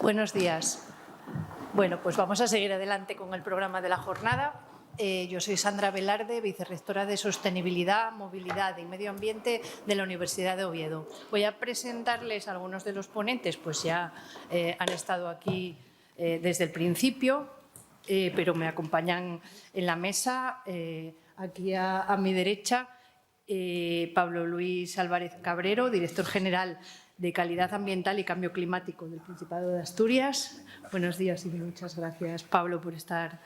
Buenos días. Bueno, pues vamos a seguir adelante con el programa de la jornada. Yo soy Sandra Velarde, vicerrectora de Sostenibilidad, Movilidad y Medio Ambiente de la Universidad de Oviedo. Voy a presentarles a algunos de los ponentes, pues ya han estado aquí desde el principio, pero me acompañan en la mesa, aquí a mi derecha, Pablo Luis Álvarez Cabrero, director general de Calidad Ambiental y Cambio Climático del Principado de Asturias. Buenos días y muchas gracias, Pablo, por estar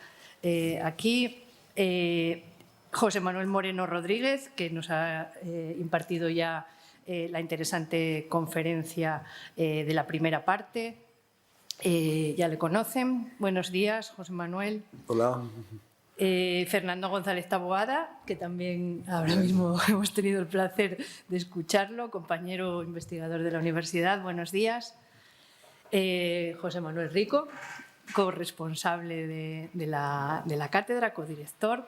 aquí. José Manuel Moreno Rodríguez, que nos ha impartido ya la interesante conferencia de la primera parte. Ya le conocen. Buenos días, José Manuel. Hola. Fernando González Taboada, que también ahora mismo hemos tenido el placer de escucharlo, compañero investigador de la universidad. Buenos días. José Manuel Rico, corresponsable de la cátedra, codirector.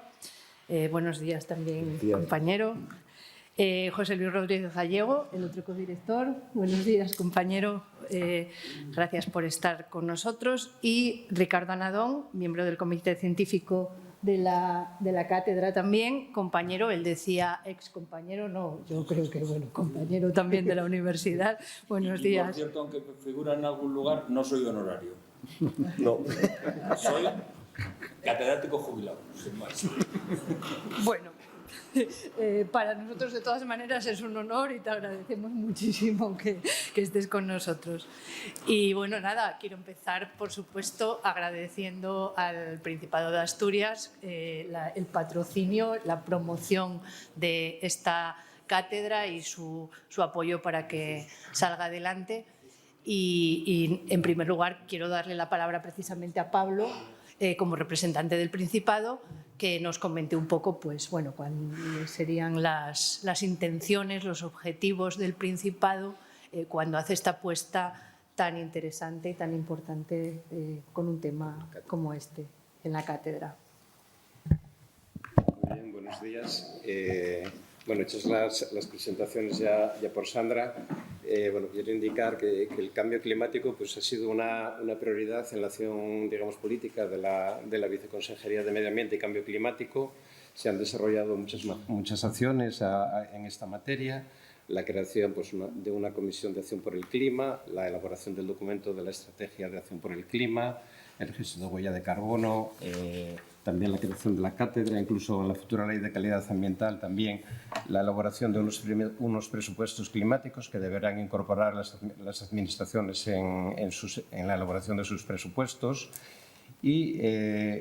Buenos días también, compañero. José Luis Rodríguez Gallego, el otro codirector. Buenos días, compañero. Gracias por estar con nosotros. Y Ricardo Anadón, miembro del Comité Científico de la cátedra también, compañero, él decía ex compañero, no, yo creo que, bueno, compañero también de la universidad. Buenos días. Por cierto, aunque figura en algún lugar, no soy honorario. No. Soy catedrático jubilado, sin más. Bueno, para nosotros de todas maneras es un honor y te agradecemos muchísimo que estés con nosotros. Y bueno, nada, quiero empezar, por supuesto, agradeciendo al Principado de Asturias el patrocinio, la promoción de esta cátedra y su apoyo para que salga adelante. Y en primer lugar, quiero darle la palabra precisamente a Pablo, como representante del Principado, que nos comente un poco, pues, bueno, cuáles serían las intenciones, los objetivos del Principado cuando hace esta apuesta tan interesante y tan importante con un tema como este en la cátedra. Muy bien, buenos días. Bueno, hechas las presentaciones ya por Sandra, bueno, quiero indicar que el cambio climático pues, ha sido una prioridad en la acción, digamos, política de la Viceconsejería de Medio Ambiente y Cambio Climático. Se han desarrollado muchas acciones en esta materia, la creación pues, de una comisión de acción por el clima, la elaboración del documento de la estrategia de acción por el clima, el registro de huella de carbono, también la creación de la cátedra, incluso en la futura ley de calidad ambiental también la elaboración de unos presupuestos climáticos que deberán incorporar las administraciones en la elaboración de sus presupuestos. Y,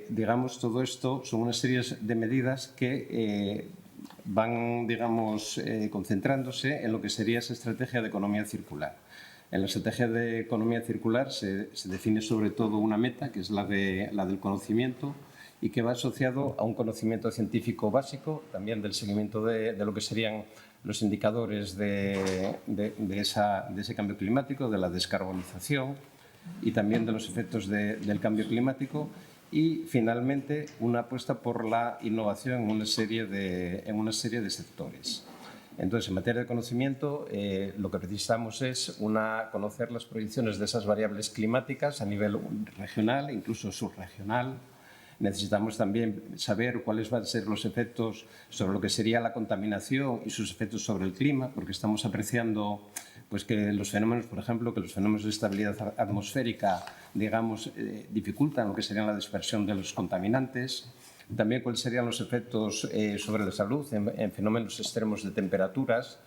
digamos, todo esto son una serie de medidas que van, digamos, concentrándose en lo que sería esa estrategia de economía circular. En la estrategia de economía circular se define sobre todo una meta, que es la del conocimiento, y que va asociado a un conocimiento científico básico, también del seguimiento de lo que serían los indicadores de ese cambio climático, de la descarbonización y también de los efectos del cambio climático, y finalmente una apuesta por la innovación en una serie de sectores. Entonces, en materia de conocimiento, lo que precisamos es conocer las proyecciones de esas variables climáticas a nivel regional, incluso subregional. Necesitamos también saber cuáles van a ser los efectos sobre lo que sería la contaminación y sus efectos sobre el clima, porque estamos apreciando pues, que los fenómenos, por ejemplo, que los fenómenos de estabilidad atmosférica, digamos, dificultan lo que sería la dispersión de los contaminantes. También cuáles serían los efectos sobre la salud en fenómenos extremos de temperaturas.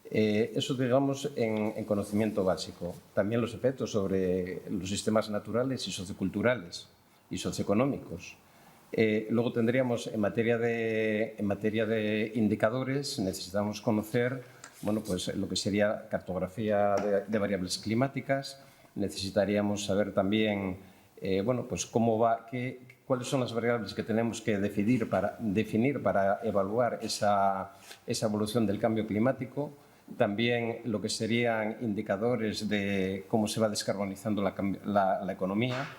Eso, digamos, en conocimiento básico. También los efectos sobre los sistemas naturales y socioculturales y socioeconómicos. Luego tendríamos, en materia de indicadores, necesitamos conocer bueno, pues, lo que sería cartografía de variables climáticas. Necesitaríamos saber también bueno, pues, cuáles son las variables que tenemos que definir para evaluar esa evolución del cambio climático. También lo que serían indicadores de cómo se va descarbonizando la economía.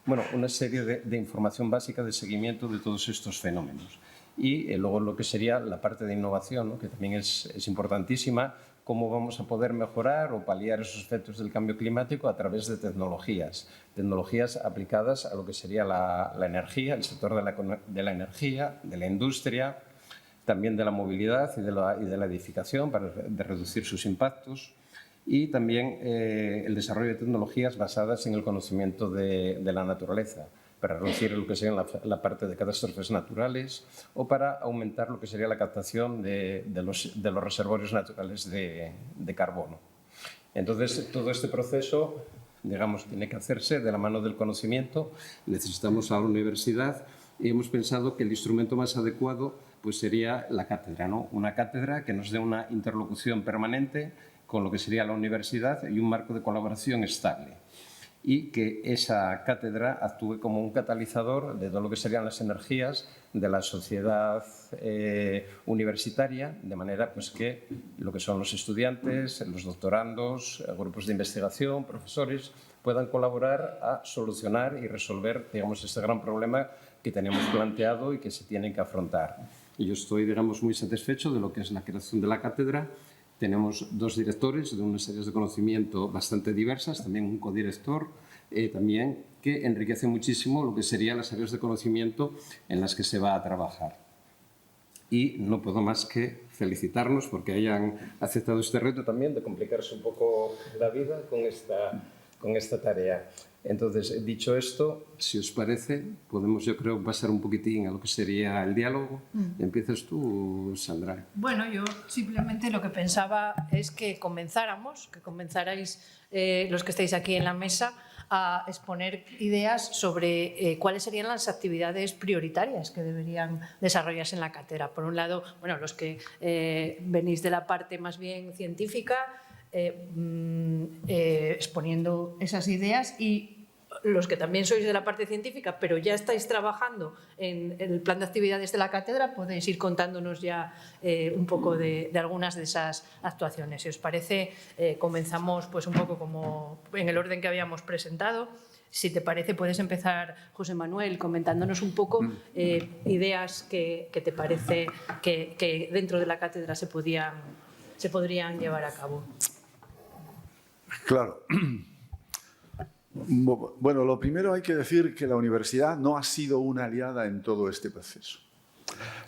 Bueno, una serie de información básica de seguimiento de todos estos fenómenos. Y luego lo que sería la parte de innovación, ¿no? Que también es importantísima, cómo vamos a poder mejorar o paliar esos efectos del cambio climático a través de tecnologías aplicadas a lo que sería la energía, el sector de la energía, de la industria, también de la movilidad y de la edificación para reducir sus impactos, y también el desarrollo de tecnologías basadas en el conocimiento de la naturaleza, para reducir lo que sería la parte de catástrofes naturales o para aumentar lo que sería la captación de los reservorios naturales de carbono. Entonces, todo este proceso, digamos, tiene que hacerse de la mano del conocimiento. Necesitamos a la universidad y hemos pensado que el instrumento más adecuado pues sería la cátedra, ¿no? Una cátedra que nos dé una interlocución permanente con lo que sería la universidad y un marco de colaboración estable, y que esa cátedra actúe como un catalizador de todo lo que serían las energías de la sociedad universitaria, de manera pues, que lo que son los estudiantes, los doctorandos, grupos de investigación, profesores, puedan colaborar a solucionar y resolver, digamos, este gran problema que tenemos planteado y que se tienen que afrontar. Y yo estoy, digamos, muy satisfecho de lo que es la creación de la cátedra. Tenemos 2 directores de unas áreas de conocimiento bastante diversas, también un codirector, también que enriquece muchísimo lo que serían las áreas de conocimiento en las que se va a trabajar. Y no puedo más que felicitarnos porque hayan aceptado este reto también de complicarse un poco la vida con esta tarea. Entonces, dicho esto, si os parece, podemos, yo creo, pasar un poquitín a lo que sería el diálogo. Empiezas tú, Sandra. Bueno, yo simplemente lo que pensaba es que comenzarais los que estáis aquí en la mesa a exponer ideas sobre cuáles serían las actividades prioritarias que deberían desarrollarse en la cátedra. Por un lado, bueno, los que venís de la parte más bien científica, exponiendo esas ideas, y los que también sois de la parte científica pero ya estáis trabajando en el plan de actividades de la cátedra, podéis ir contándonos ya un poco de algunas de esas actuaciones. Si os parece, comenzamos pues un poco como en el orden que habíamos presentado. Si te parece, puedes empezar, José Manuel, comentándonos un poco ideas que te parece que dentro de la cátedra se podrían llevar a cabo. Claro. Bueno, lo primero hay que decir que la universidad no ha sido una aliada en todo este proceso.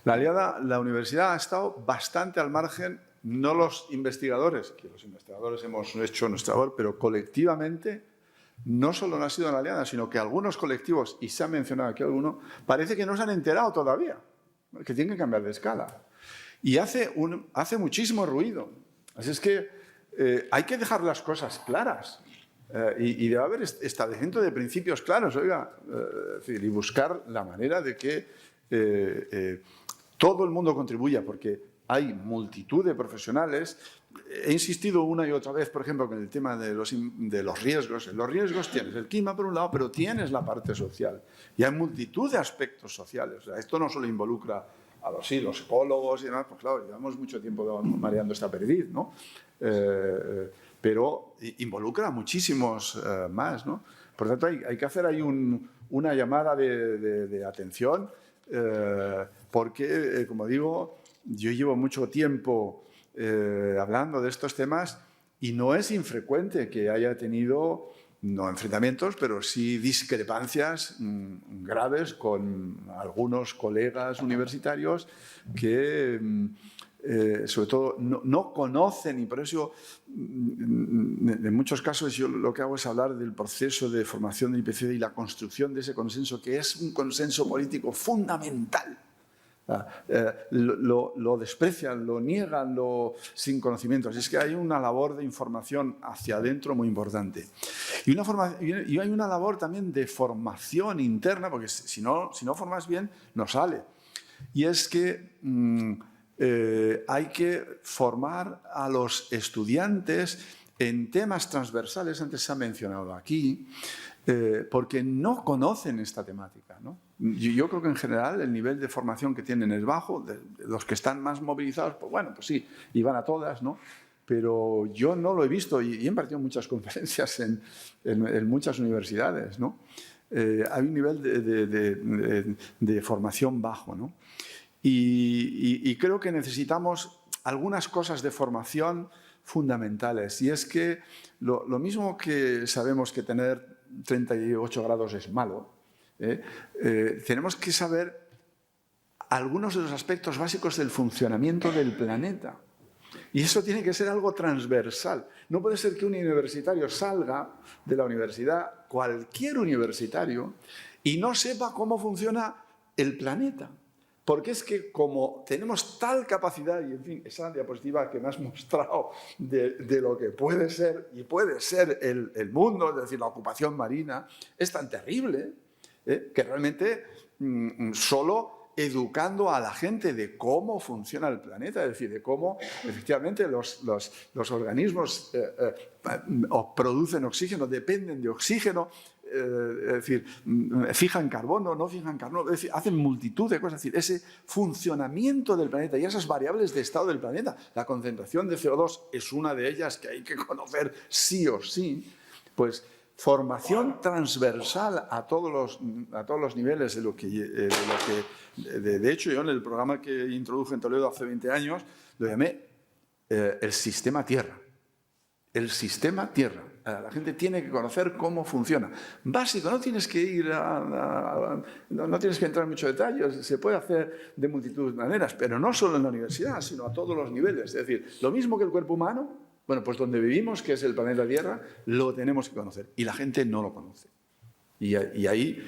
La universidad ha estado bastante al margen, no los investigadores, que los investigadores hemos hecho nuestra labor, pero colectivamente no solo no ha sido una aliada, sino que algunos colectivos, y se ha mencionado aquí alguno, parece que no se han enterado todavía, que tienen que cambiar de escala. Y hace muchísimo ruido. Así es que hay que dejar las cosas claras. Y debe haber establecimiento de principios claros, oiga, y buscar la manera de que todo el mundo contribuya, porque hay multitud de profesionales. He insistido una y otra vez, por ejemplo, con el tema de los riesgos. En los riesgos tienes el clima por un lado, pero tienes la parte social. Y hay multitud de aspectos sociales. O sea, esto no solo involucra a los psicólogos y demás, pues claro, llevamos mucho tiempo mareando esta perdiz, ¿no? Pero involucra a muchísimos más, ¿no? Por lo tanto, hay que hacer ahí una llamada de atención, porque, como digo, yo llevo mucho tiempo hablando de estos temas y no es infrecuente que haya tenido, no enfrentamientos, pero sí discrepancias graves con algunos colegas universitarios que sobre todo no conocen, y por eso en muchos casos yo lo que hago es hablar del proceso de formación del IPCC y la construcción de ese consenso, que es un consenso político fundamental. Lo desprecian, lo niegan, sin conocimientos. Es que hay una labor de información hacia adentro muy importante. Y hay una labor también de formación interna, porque si no formas bien, no sale. Y es que hay que formar a los estudiantes en temas transversales, antes se ha mencionado aquí, porque no conocen esta temática, ¿no? Yo creo que en general el nivel de formación que tienen es bajo. Los que están más movilizados, pues bueno, pues sí, y van a todas, ¿no? Pero yo no lo he visto y he impartido muchas conferencias en muchas universidades, ¿no? Hay un nivel de formación bajo, ¿no? Y creo que necesitamos algunas cosas de formación fundamentales. Y es que lo mismo que sabemos que tener 38 grados es malo, tenemos que saber algunos de los aspectos básicos del funcionamiento del planeta. Y eso tiene que ser algo transversal. No puede ser que un universitario salga de la universidad, cualquier universitario, y no sepa cómo funciona el planeta. Porque es que como tenemos tal capacidad, y en fin, esa diapositiva que me has mostrado de lo que puede ser y puede ser el mundo, es decir, la ocupación marina, es tan terrible que realmente solo educando a la gente de cómo funciona el planeta, es decir, de cómo efectivamente los organismos producen oxígeno, dependen de oxígeno, es decir, fijan carbono, no fijan carbono, es decir, hacen multitud de cosas. Es decir, ese funcionamiento del planeta y esas variables de estado del planeta, la concentración de CO2 es una de ellas que hay que conocer sí o sí, pues formación transversal a todos los niveles de hecho, yo en el programa que introduje en Toledo hace 20 años lo llamé el sistema Tierra. El sistema Tierra. La gente tiene que conocer cómo funciona. Básico, no tienes que ir no tienes que entrar en muchos detalles, se puede hacer de multitud de maneras, pero no solo en la universidad, sino a todos los niveles. Es decir, lo mismo que el cuerpo humano, bueno, pues donde vivimos, que es el planeta Tierra, lo tenemos que conocer y la gente no lo conoce. Y ahí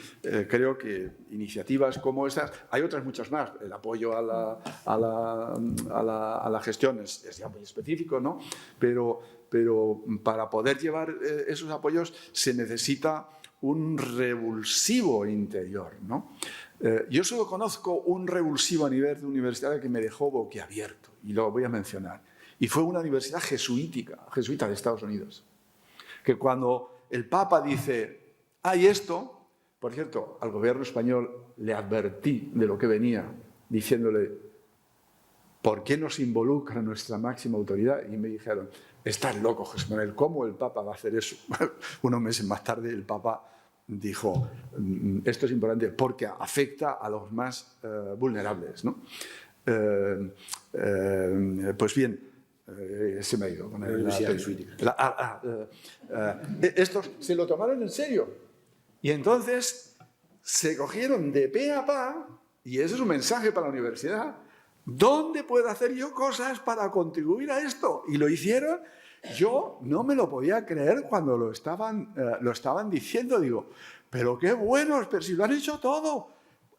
creo que iniciativas como estas, hay otras muchas más, el apoyo a la gestión es ya muy específico, ¿no? Pero para poder llevar esos apoyos se necesita un revulsivo interior, ¿no? Yo solo conozco un revulsivo a nivel de universidad que me dejó boquiabierto, y lo voy a mencionar. Y fue una universidad jesuita de Estados Unidos, que cuando el Papa dice, hay esto, por cierto, al gobierno español le advertí de lo que venía, diciéndole, ¿por qué nos involucra nuestra máxima autoridad? Y me dijeron, estás loco, Jesús Manuel, ¿cómo el Papa va a hacer eso? Unos meses más tarde el Papa dijo, esto es importante porque afecta a los más vulnerables, ¿no? Pues bien, se me ha ido con la Universidad Jesuítica. Estos se lo tomaron en serio y entonces se cogieron de pe a pa, y ese es un mensaje para la universidad, ¿dónde puedo hacer yo cosas para contribuir a esto? Y lo hicieron. Yo no me lo podía creer cuando lo estaban diciendo. Digo, pero qué buenos, pero si lo han hecho todo.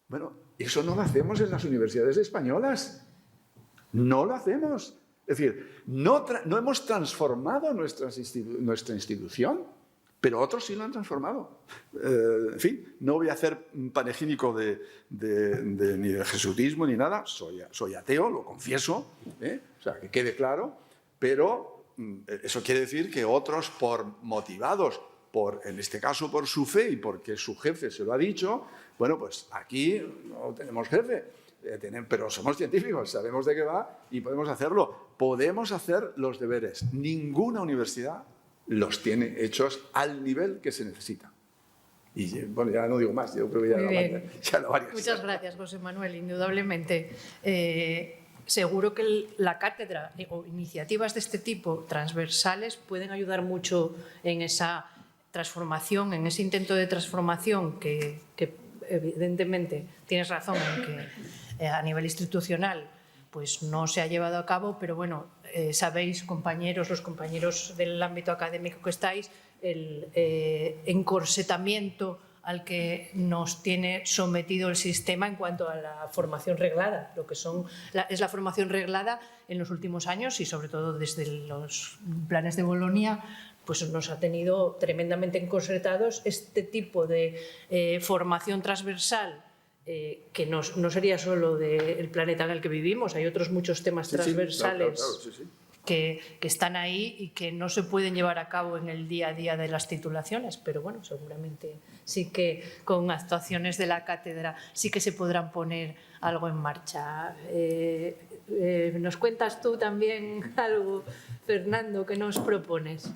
Bueno, eso no lo hacemos en las universidades españolas. No lo hacemos. Es decir, no hemos transformado nuestra institución, pero otros sí lo han transformado. En fin, no voy a hacer panegírico ni de jesuitismo ni nada. Soy ateo, lo confieso, o sea, que quede claro, pero eso quiere decir que otros, motivados en este caso por su fe y porque su jefe se lo ha dicho, bueno, pues aquí no tenemos jefe, pero somos científicos, sabemos de qué va y podemos hacerlo. Podemos hacer los deberes. Ninguna universidad los tiene hechos al nivel que se necesita. Y bueno, ya no digo más, yo creo que ya lo varias. Muchas gracias, José Manuel, indudablemente. Seguro que la cátedra o iniciativas de este tipo transversales pueden ayudar mucho en esa transformación, en ese intento de transformación que evidentemente tienes razón en que a nivel institucional pues no se ha llevado a cabo, pero bueno, sabéis, los compañeros del ámbito académico que estáis, el encorsetamiento al que nos tiene sometido el sistema en cuanto a la formación reglada, lo que es la formación reglada en los últimos años y sobre todo desde los planes de Bolonia, pues nos ha tenido tremendamente encorsetados. Este tipo de formación transversal que no sería solo del planeta en el que vivimos, hay otros muchos temas transversales que están ahí y que no se pueden llevar a cabo en el día a día de las titulaciones, pero bueno, seguramente sí que con actuaciones de la cátedra sí que se podrán poner algo en marcha. ¿Nos cuentas tú también algo, Fernando, que nos propones?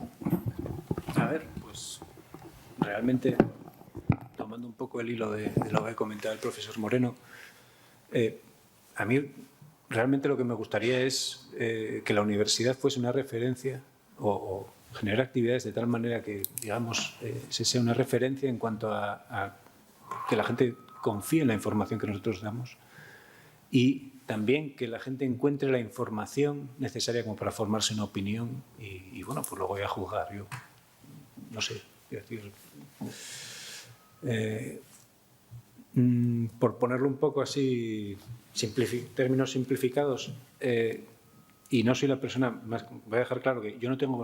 A ver, pues realmente, tomando un poco el hilo de lo que ha comentado el profesor Moreno, a mí realmente lo que me gustaría es que la universidad fuese una referencia o generar actividades de tal manera que, digamos, se sea una referencia en cuanto a que la gente confíe en la información que nosotros damos y también que la gente encuentre la información necesaria como para formarse una opinión y bueno, pues luego voy a juzgar. Yo no sé, quiero decir, por ponerlo un poco así, términos simplificados, y no soy la persona más, voy a dejar claro que yo no tengo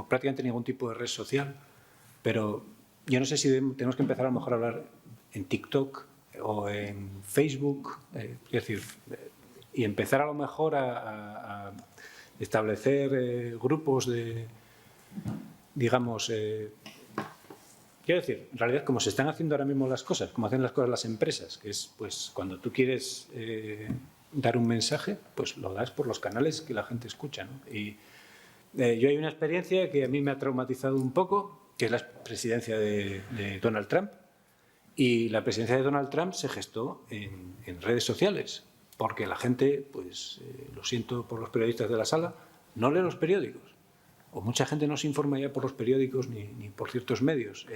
prácticamente ningún tipo de red social, pero yo no sé si tenemos que empezar a lo mejor a hablar en TikTok o en Facebook, es decir, y empezar a lo mejor a establecer grupos de, digamos, quiero decir, en realidad como se están haciendo ahora mismo las cosas, como hacen las cosas las empresas, que es pues cuando tú quieres dar un mensaje, pues lo das por los canales que la gente escucha, ¿no? Y yo hay una experiencia que a mí me ha traumatizado un poco, que es la presidencia de Donald Trump. Y la presidencia de Donald Trump se gestó en redes sociales, porque la gente, pues lo siento por los periodistas de la sala, no lee los periódicos. O mucha gente no se informa ya por los periódicos ni por ciertos medios.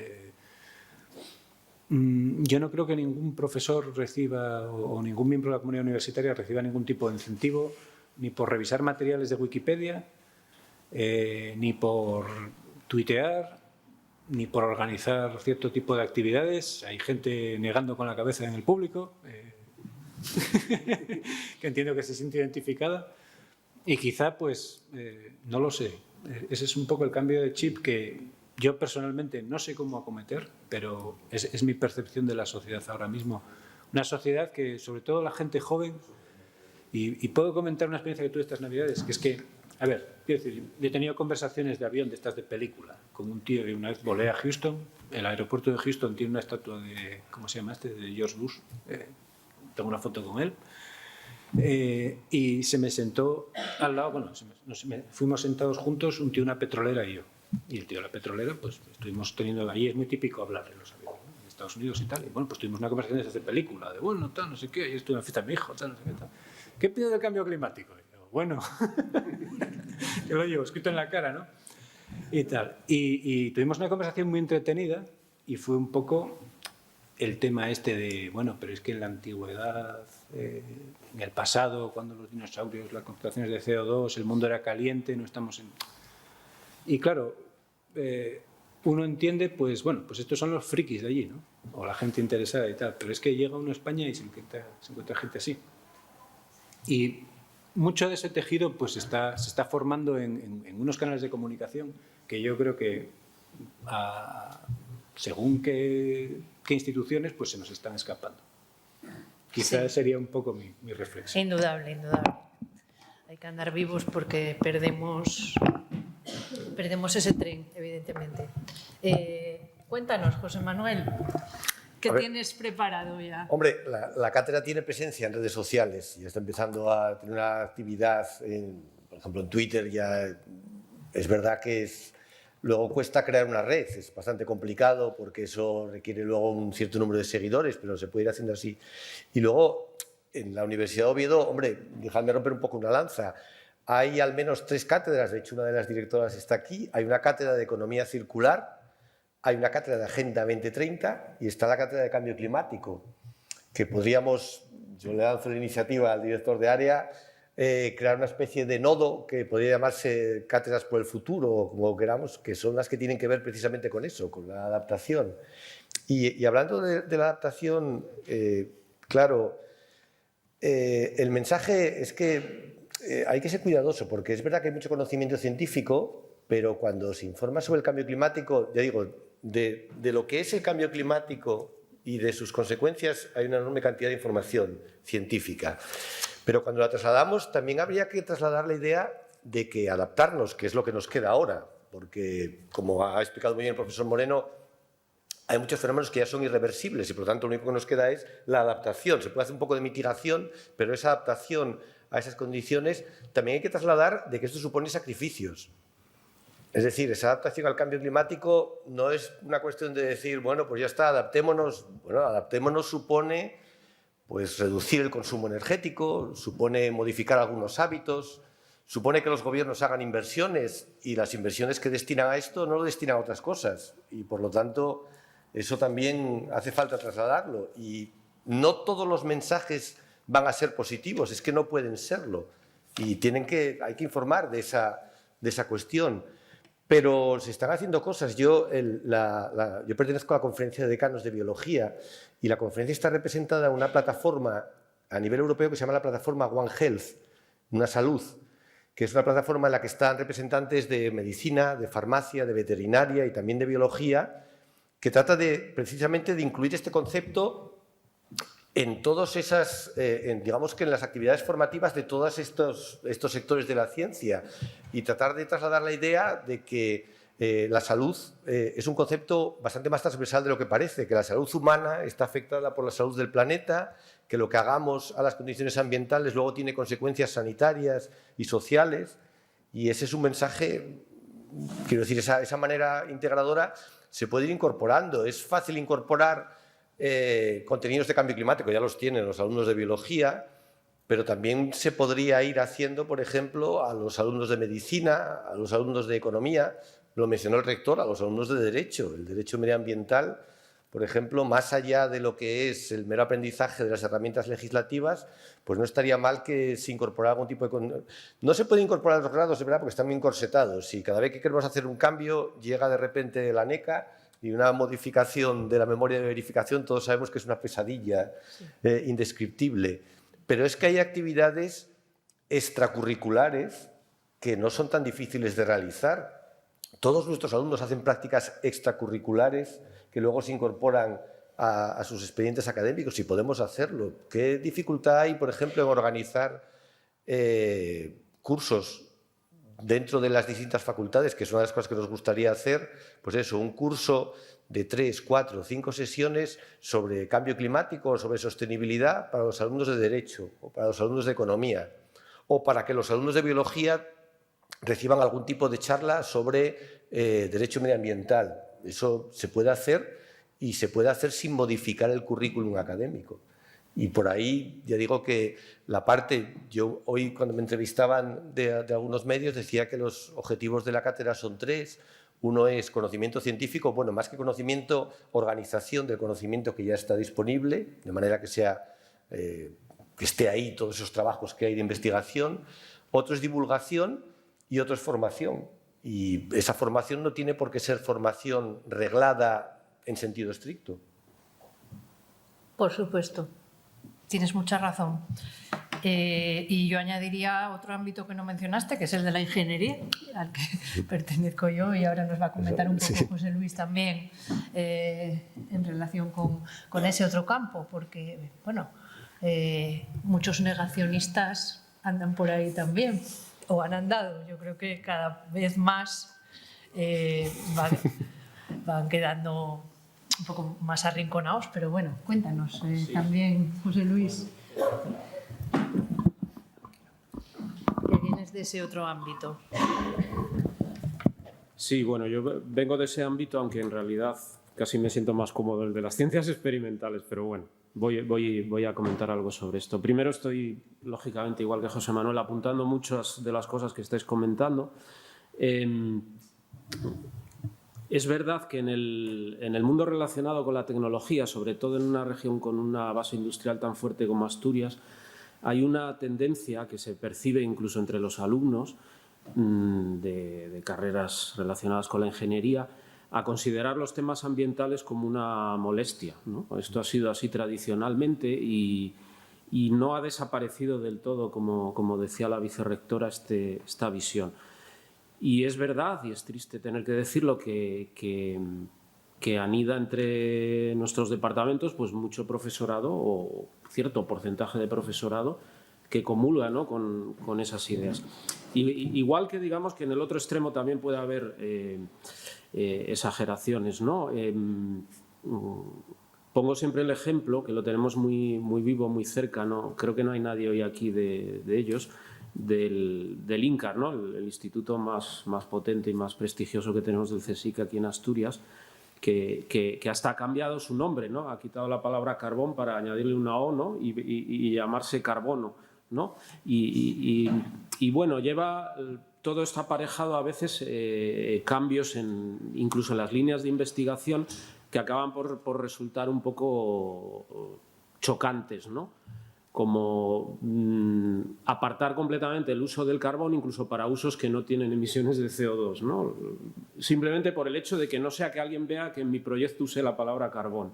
Yo no creo que ningún profesor reciba o ningún miembro de la comunidad universitaria reciba ningún tipo de incentivo, ni por revisar materiales de Wikipedia, ni por tuitear, ni por organizar cierto tipo de actividades. Hay gente negando con la cabeza en el público, que entiendo que se siente identificada. Y quizá, pues, no lo sé. Ese es un poco el cambio de chip que yo personalmente no sé cómo acometer, pero es mi percepción de la sociedad ahora mismo. Una sociedad que, sobre todo la gente joven, y puedo comentar una experiencia que tuve estas Navidades, que es que, a ver, quiero decir, yo he tenido conversaciones de avión de estas de película con un tío que una vez volé a Houston. El aeropuerto de Houston tiene una estatua de, ¿cómo se llama este? De George Bush. Tengo una foto con él. Y se me sentó al lado, bueno, fuimos sentados juntos, un tío de una petrolera y yo. Y el tío de la petrolera, pues estuvimos teniendo, ahí es muy típico hablar en los aviones, ¿no? En Estados Unidos y tal. Y bueno, pues tuvimos una conversación de esas de película, de bueno, tal, no sé qué, y estuve en la fiesta de mi hijo, tal, no sé qué tal. ¿Qué piensas del cambio climático? Y yo, bueno, yo lo llevo escrito en la cara, ¿no? Y tal. Y tuvimos una conversación muy entretenida y fue un poco el tema este de, bueno, pero es que en la antigüedad, en el pasado, cuando los dinosaurios, las concentraciones de CO2, el mundo era caliente, no estamos en... Y claro, uno entiende, pues bueno, pues estos son los frikis de allí, ¿no? O la gente interesada y tal, pero es que llega uno a España y se encuentra gente así. Y mucho de ese tejido pues se está formando en unos canales de comunicación que yo creo que según qué instituciones pues se nos están escapando. Quizás sí. Sería un poco mi reflexión. Indudable, indudable. Hay que andar vivos porque perdemos ese tren, evidentemente. Cuéntanos, José Manuel, ¿qué tienes preparado ya? Hombre, la cátedra tiene presencia en redes sociales y está empezando a tener una actividad, por ejemplo, en Twitter. Ya es verdad que luego cuesta crear una red, es bastante complicado porque eso requiere luego un cierto número de seguidores, pero se puede ir haciendo así. Y luego, en la Universidad de Oviedo, hombre, dejadme romper un poco una lanza. Hay al menos 3 cátedras, de hecho una de las directoras está aquí. Hay una cátedra de Economía Circular, hay una cátedra de Agenda 2030 y está la cátedra de Cambio Climático, que podríamos, yo le lanzo la iniciativa al director de área, crear una especie de nodo que podría llamarse Cátedras por el Futuro, o como queramos, que son las que tienen que ver precisamente con eso, con la adaptación. Y hablando de la adaptación, claro, el mensaje es que hay que ser cuidadoso, porque es verdad que hay mucho conocimiento científico, pero cuando se informa sobre el cambio climático, ya digo, de lo que es el cambio climático y de sus consecuencias, hay una enorme cantidad de información científica. Pero cuando la trasladamos, también habría que trasladar la idea de que adaptarnos, que es lo que nos queda ahora, porque, como ha explicado muy bien el profesor Moreno, hay muchos fenómenos que ya son irreversibles y, por lo tanto, lo único que nos queda es la adaptación. Se puede hacer un poco de mitigación, pero esa adaptación a esas condiciones también hay que trasladar de que esto supone sacrificios. Es decir, esa adaptación al cambio climático no es una cuestión de decir, bueno, pues ya está, adaptémonos. Bueno, adaptémonos supone pues reducir el consumo energético, supone modificar algunos hábitos, supone que los gobiernos hagan inversiones y las inversiones que destinan a esto no lo destinan a otras cosas y, por lo tanto, eso también hace falta trasladarlo. Y no todos los mensajes van a ser positivos, es que no pueden serlo y hay que informar de esa cuestión. Pero se están haciendo cosas. Yo pertenezco a la Conferencia de Decanos de Biología y la conferencia está representada en una plataforma a nivel europeo que se llama la plataforma One Health, Una Salud, que es una plataforma en la que están representantes de medicina, de farmacia, de veterinaria y también de biología, que trata precisamente de incluir este concepto en todas esas, digamos que en las actividades formativas de todos estos sectores de la ciencia y tratar de trasladar la idea de que la salud es un concepto bastante más transversal de lo que parece, que la salud humana está afectada por la salud del planeta, que lo que hagamos a las condiciones ambientales luego tiene consecuencias sanitarias y sociales, y ese es un mensaje, quiero decir, esa manera integradora se puede ir incorporando. Es fácil incorporar contenidos de cambio climático, ya los tienen los alumnos de biología, pero también se podría ir haciendo, por ejemplo, a los alumnos de medicina, a los alumnos de economía, lo mencionó el rector, a los alumnos de derecho. El derecho medioambiental, por ejemplo, más allá de lo que es el mero aprendizaje de las herramientas legislativas, pues no estaría mal que se incorporara algún tipo de... No se puede incorporar a los grados, de verdad, porque están bien corsetados y cada vez que queremos hacer un cambio llega de repente la NECA y una modificación de la memoria de verificación, todos sabemos que es una pesadilla indescriptible. Pero es que hay actividades extracurriculares que no son tan difíciles de realizar. Todos nuestros alumnos hacen prácticas extracurriculares que luego se incorporan a sus expedientes académicos y podemos hacerlo. ¿Qué dificultad hay, por ejemplo, en organizar cursos dentro de las distintas facultades, que es una de las cosas que nos gustaría hacer? Pues eso, un curso de 3, 4, 5 sesiones sobre cambio climático o sobre sostenibilidad para los alumnos de Derecho o para los alumnos de Economía o para que los alumnos de Biología reciban algún tipo de charla sobre Derecho medioambiental. Eso se puede hacer y se puede hacer sin modificar el currículum académico. Y por ahí, ya digo que la parte, yo hoy cuando me entrevistaban de algunos medios decía que los objetivos de la cátedra son 3. Uno es conocimiento científico, bueno, más que conocimiento, organización del conocimiento que ya está disponible, de manera que que esté ahí todos esos trabajos que hay de investigación. Otro es divulgación y otro es formación. Y esa formación no tiene por qué ser formación reglada en sentido estricto. Por supuesto, tienes mucha razón. Y yo añadiría otro ámbito que no mencionaste, que es el de la ingeniería, al que pertenezco yo, y ahora nos va a comentar un poco José Luis también en relación con ese otro campo, porque, bueno, muchos negacionistas andan por ahí también, o han andado. Yo creo que cada vez más van quedando un poco más arrinconados, pero bueno, cuéntanos también, José Luis, que vienes de ese otro ámbito. Sí, bueno, yo vengo de ese ámbito, aunque en realidad casi me siento más cómodo el de las ciencias experimentales, pero bueno, voy a comentar algo sobre esto. Primero estoy, lógicamente, igual que José Manuel, apuntando muchas de las cosas que estáis comentando. Es verdad que en el mundo relacionado con la tecnología, sobre todo en una región con una base industrial tan fuerte como Asturias, hay una tendencia que se percibe incluso entre los alumnos de carreras relacionadas con la ingeniería a considerar los temas ambientales como una molestia, ¿no? Esto ha sido así tradicionalmente y no ha desaparecido del todo, como decía la vicerrectora, esta visión. Y es verdad, y es triste tener que decirlo, que anida entre nuestros departamentos pues mucho profesorado o cierto porcentaje de profesorado que comulga, ¿no?, con esas ideas. Igual que digamos que en el otro extremo también puede haber exageraciones, ¿no? Pongo siempre el ejemplo, que lo tenemos muy, muy vivo, muy cerca, ¿no? Creo que no hay nadie hoy aquí de ellos, del INCAR, ¿no?, el instituto más potente y más prestigioso que tenemos del CSIC aquí en Asturias, que hasta ha cambiado su nombre, ¿no? Ha quitado la palabra carbón para añadirle una O, ¿no? y llamarse carbono, ¿no? Y bueno, lleva... Todo está aparejado a veces cambios incluso en las líneas de investigación que acaban por resultar un poco chocantes, ¿no? Como apartar completamente el uso del carbón incluso para usos que no tienen emisiones de CO2, ¿no? Simplemente por el hecho de que no sea que alguien vea que en mi proyecto use la palabra carbón.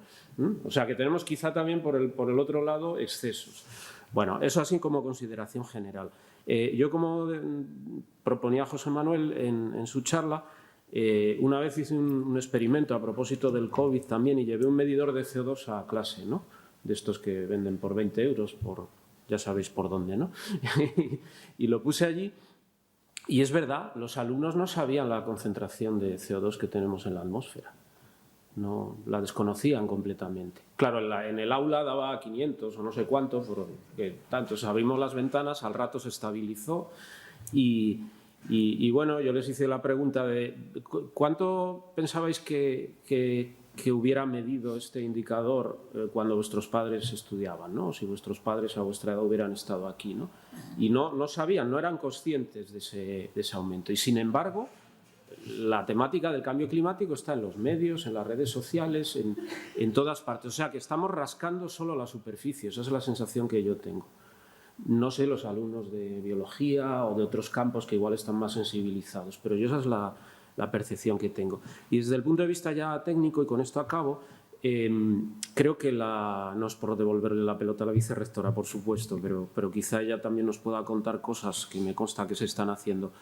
O sea que tenemos quizá también por el otro lado excesos. Bueno, eso así como consideración general. Yo, como proponía José Manuel en su charla, una vez hice un experimento a propósito del COVID también y llevé un medidor de CO2 a clase, ¿no? De estos que venden por 20 euros, ya sabéis por dónde, ¿no? Y lo puse allí y es verdad, los alumnos no sabían la concentración de CO2 que tenemos en la atmósfera. No, la desconocían completamente. Claro, en el aula daba 500 o no sé cuántos, porque tantos abrimos las ventanas, al rato se estabilizó y bueno, yo les hice la pregunta de ¿cuánto pensabais que hubiera medido este indicador cuando vuestros padres estudiaban, ¿no? Si vuestros padres a vuestra edad hubieran estado aquí, ¿no? Y no sabían, no eran conscientes de ese aumento. Y sin embargo, la temática del cambio climático está en los medios, en las redes sociales, en todas partes. O sea, que estamos rascando solo la superficie. Esa es la sensación que yo tengo. No sé los alumnos de biología o de otros campos que igual están más sensibilizados, pero esa es la percepción que tengo. Y desde el punto de vista ya técnico, y con esto acabo, creo que no es por devolverle la pelota a la vicerrectora, por supuesto, pero quizá ella también nos pueda contar cosas que me consta que se están haciendo.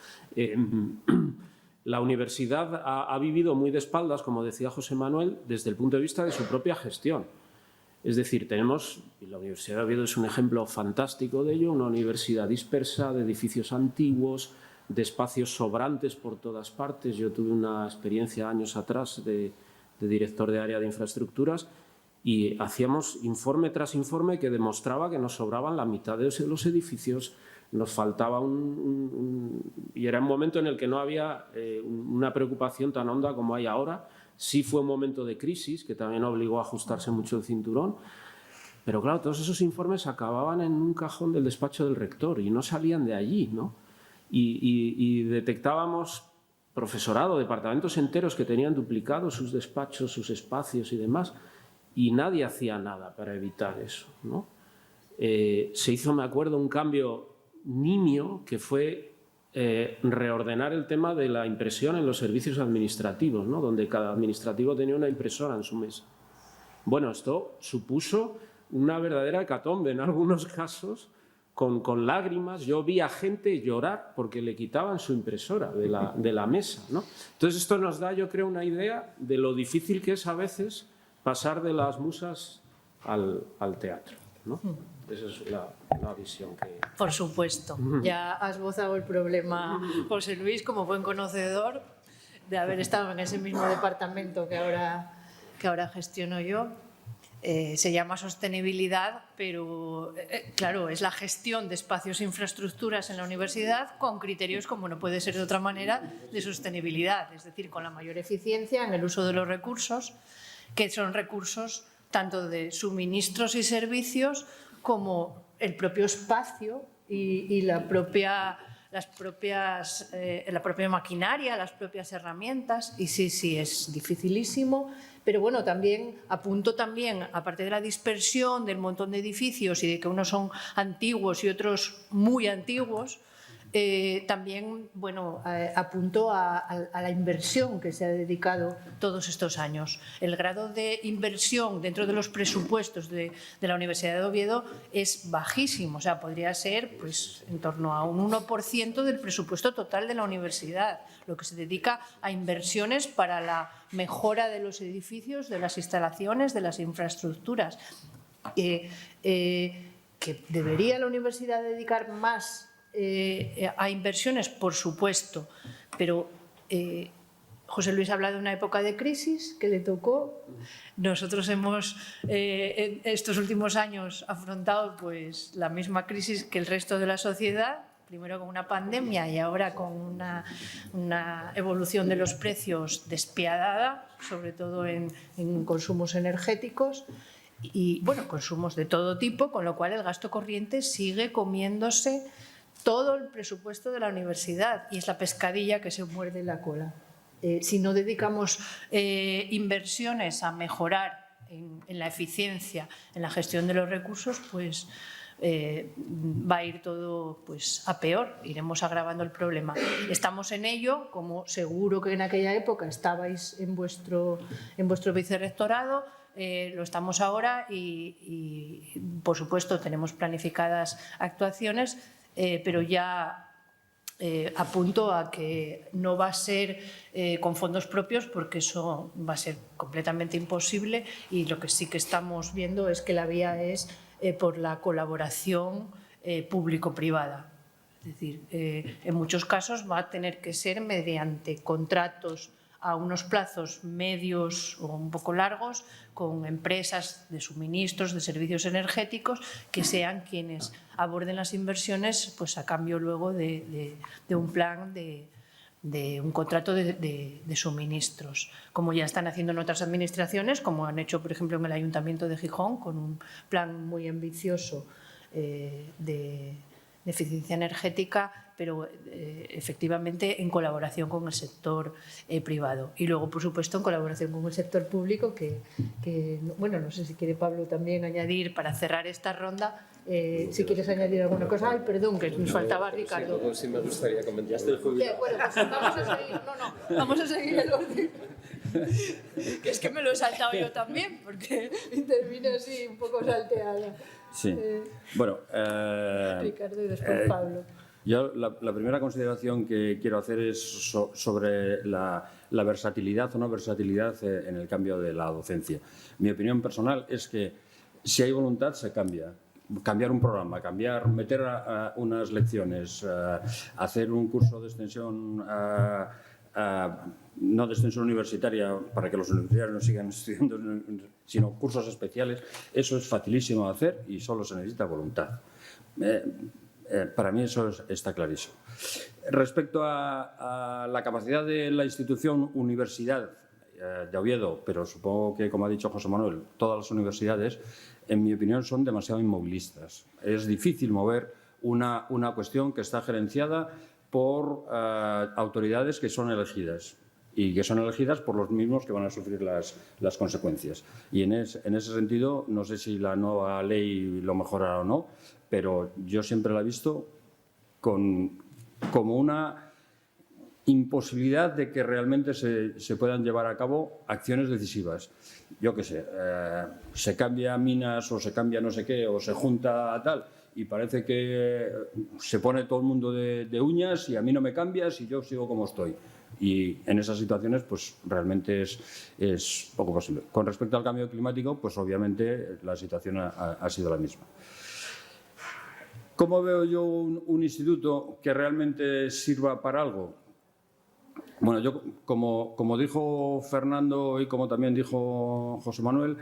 La universidad ha vivido muy de espaldas, como decía José Manuel, desde el punto de vista de su propia gestión. Es decir, y la Universidad de Oviedo es un ejemplo fantástico de ello, una universidad dispersa, de edificios antiguos, de espacios sobrantes por todas partes. Yo tuve una experiencia años atrás de director de área de infraestructuras y hacíamos informe tras informe que demostraba que nos sobraban la mitad de los edificios. Nos faltaba y era un momento en el que no había una preocupación tan honda como hay ahora. Sí fue un momento de crisis que también obligó a ajustarse mucho el cinturón, pero claro, todos esos informes acababan en un cajón del despacho del rector y no salían de allí, ¿no? Y detectábamos profesorado, departamentos enteros que tenían duplicados sus despachos, sus espacios y demás, y nadie hacía nada para evitar eso, ¿no? Se hizo, me acuerdo, un cambio nimio que fue reordenar el tema de la impresión en los servicios administrativos, ¿no? Donde cada administrativo tenía una impresora en su mesa. Bueno, esto supuso una verdadera hecatombe en algunos casos, con lágrimas. Yo vi a gente llorar porque le quitaban su impresora de la mesa, ¿no? Entonces esto nos da, yo creo, una idea de lo difícil que es a veces pasar de las musas al teatro, ¿no? Esa es la visión que... Por supuesto. Ya has esbozado el problema, José Luis, como buen conocedor de haber estado en ese mismo departamento que ahora gestiono yo. Se llama sostenibilidad, pero claro, es la gestión de espacios e infraestructuras en la universidad con criterios, como no puede ser de otra manera, de sostenibilidad, es decir, con la mayor eficiencia en el uso de los recursos, que son recursos tanto de suministros y servicios como el propio espacio y la propia maquinaria, las propias herramientas. Y sí, es dificilísimo, pero bueno, también apunto aparte de la dispersión del montón de edificios y de que unos son antiguos y otros muy antiguos, también, bueno, apunto a la inversión que se ha dedicado todos estos años. El grado de inversión dentro de los presupuestos de la Universidad de Oviedo es bajísimo, o sea, podría ser pues, en torno a un 1% del presupuesto total de la universidad, lo que se dedica a inversiones para la mejora de los edificios, de las instalaciones, de las infraestructuras. Que debería la universidad dedicar más a inversiones, por supuesto, pero José Luis habla de una época de crisis que le tocó. Nosotros hemos en estos últimos años afrontado pues, la misma crisis que el resto de la sociedad primero con una pandemia y ahora con una evolución de los precios despiadada, sobre todo en consumos energéticos y, bueno, consumos de todo tipo, con lo cual el gasto corriente sigue comiéndose todo el presupuesto de la universidad y es la pescadilla que se muerde la cola. Si no dedicamos inversiones a mejorar en la eficiencia, en la gestión de los recursos, pues va a ir todo pues, a peor, iremos agravando el problema. Estamos en ello, como seguro que en aquella época estabais en vuestro vicerrectorado, lo estamos ahora y, por supuesto, tenemos planificadas actuaciones, pero ya apunto a que no va a ser con fondos propios porque eso va a ser completamente imposible y lo que sí que estamos viendo es que la vía es por la colaboración público-privada. Es decir, en muchos casos va a tener que ser mediante contratos a unos plazos medios o un poco largos con empresas de suministros, de servicios energéticos, que sean quienes aborden las inversiones pues a cambio luego de un plan de un contrato de suministros, como ya están haciendo en otras administraciones, como han hecho, por ejemplo, en el Ayuntamiento de Gijón, con un plan muy ambicioso de eficiencia energética, pero efectivamente en colaboración con el sector privado. Y luego, por supuesto, en colaboración con el sector público, que bueno, no sé si quiere Pablo también añadir, para cerrar esta ronda, si quieres añadir alguna cosa. Ay, perdón, que nos faltaba Ricardo. Sí, me gustaría comentar. Bueno, pues vamos a seguir, vamos a seguir el orden. Que es que me lo he saltado yo también, porque intervino así un poco salteada. Sí, bueno... Ricardo y después Pablo. Yo la primera consideración que quiero hacer es sobre la versatilidad o no versatilidad en el cambio de la docencia. Mi opinión personal es que si hay voluntad se cambia. Cambiar un programa, meter unas lecciones, hacer un curso de extensión, no de extensión universitaria para que los universitarios no sigan estudiando, sino cursos especiales, eso es facilísimo de hacer y solo se necesita voluntad. Para mí eso está clarísimo. Respecto a la capacidad de la institución Universidad de Oviedo, pero supongo que, como ha dicho José Manuel, todas las universidades, en mi opinión, son demasiado inmovilistas. Es difícil mover una cuestión que está gerenciada por autoridades que son elegidas y que son elegidas por los mismos que van a sufrir las consecuencias. Y en ese sentido, no sé si la nueva ley lo mejorará o no, pero yo siempre la he visto como una imposibilidad de que realmente se puedan llevar a cabo acciones decisivas. Yo qué sé, se cambia minas o se cambia no sé qué o se junta tal y parece que se pone todo el mundo de uñas y a mí no me cambias y yo sigo como estoy. Y en esas situaciones pues realmente es poco posible. Con respecto al cambio climático, pues obviamente la situación ha sido la misma. ¿Cómo veo yo un instituto que realmente sirva para algo? Bueno, yo, como dijo Fernando y como también dijo José Manuel,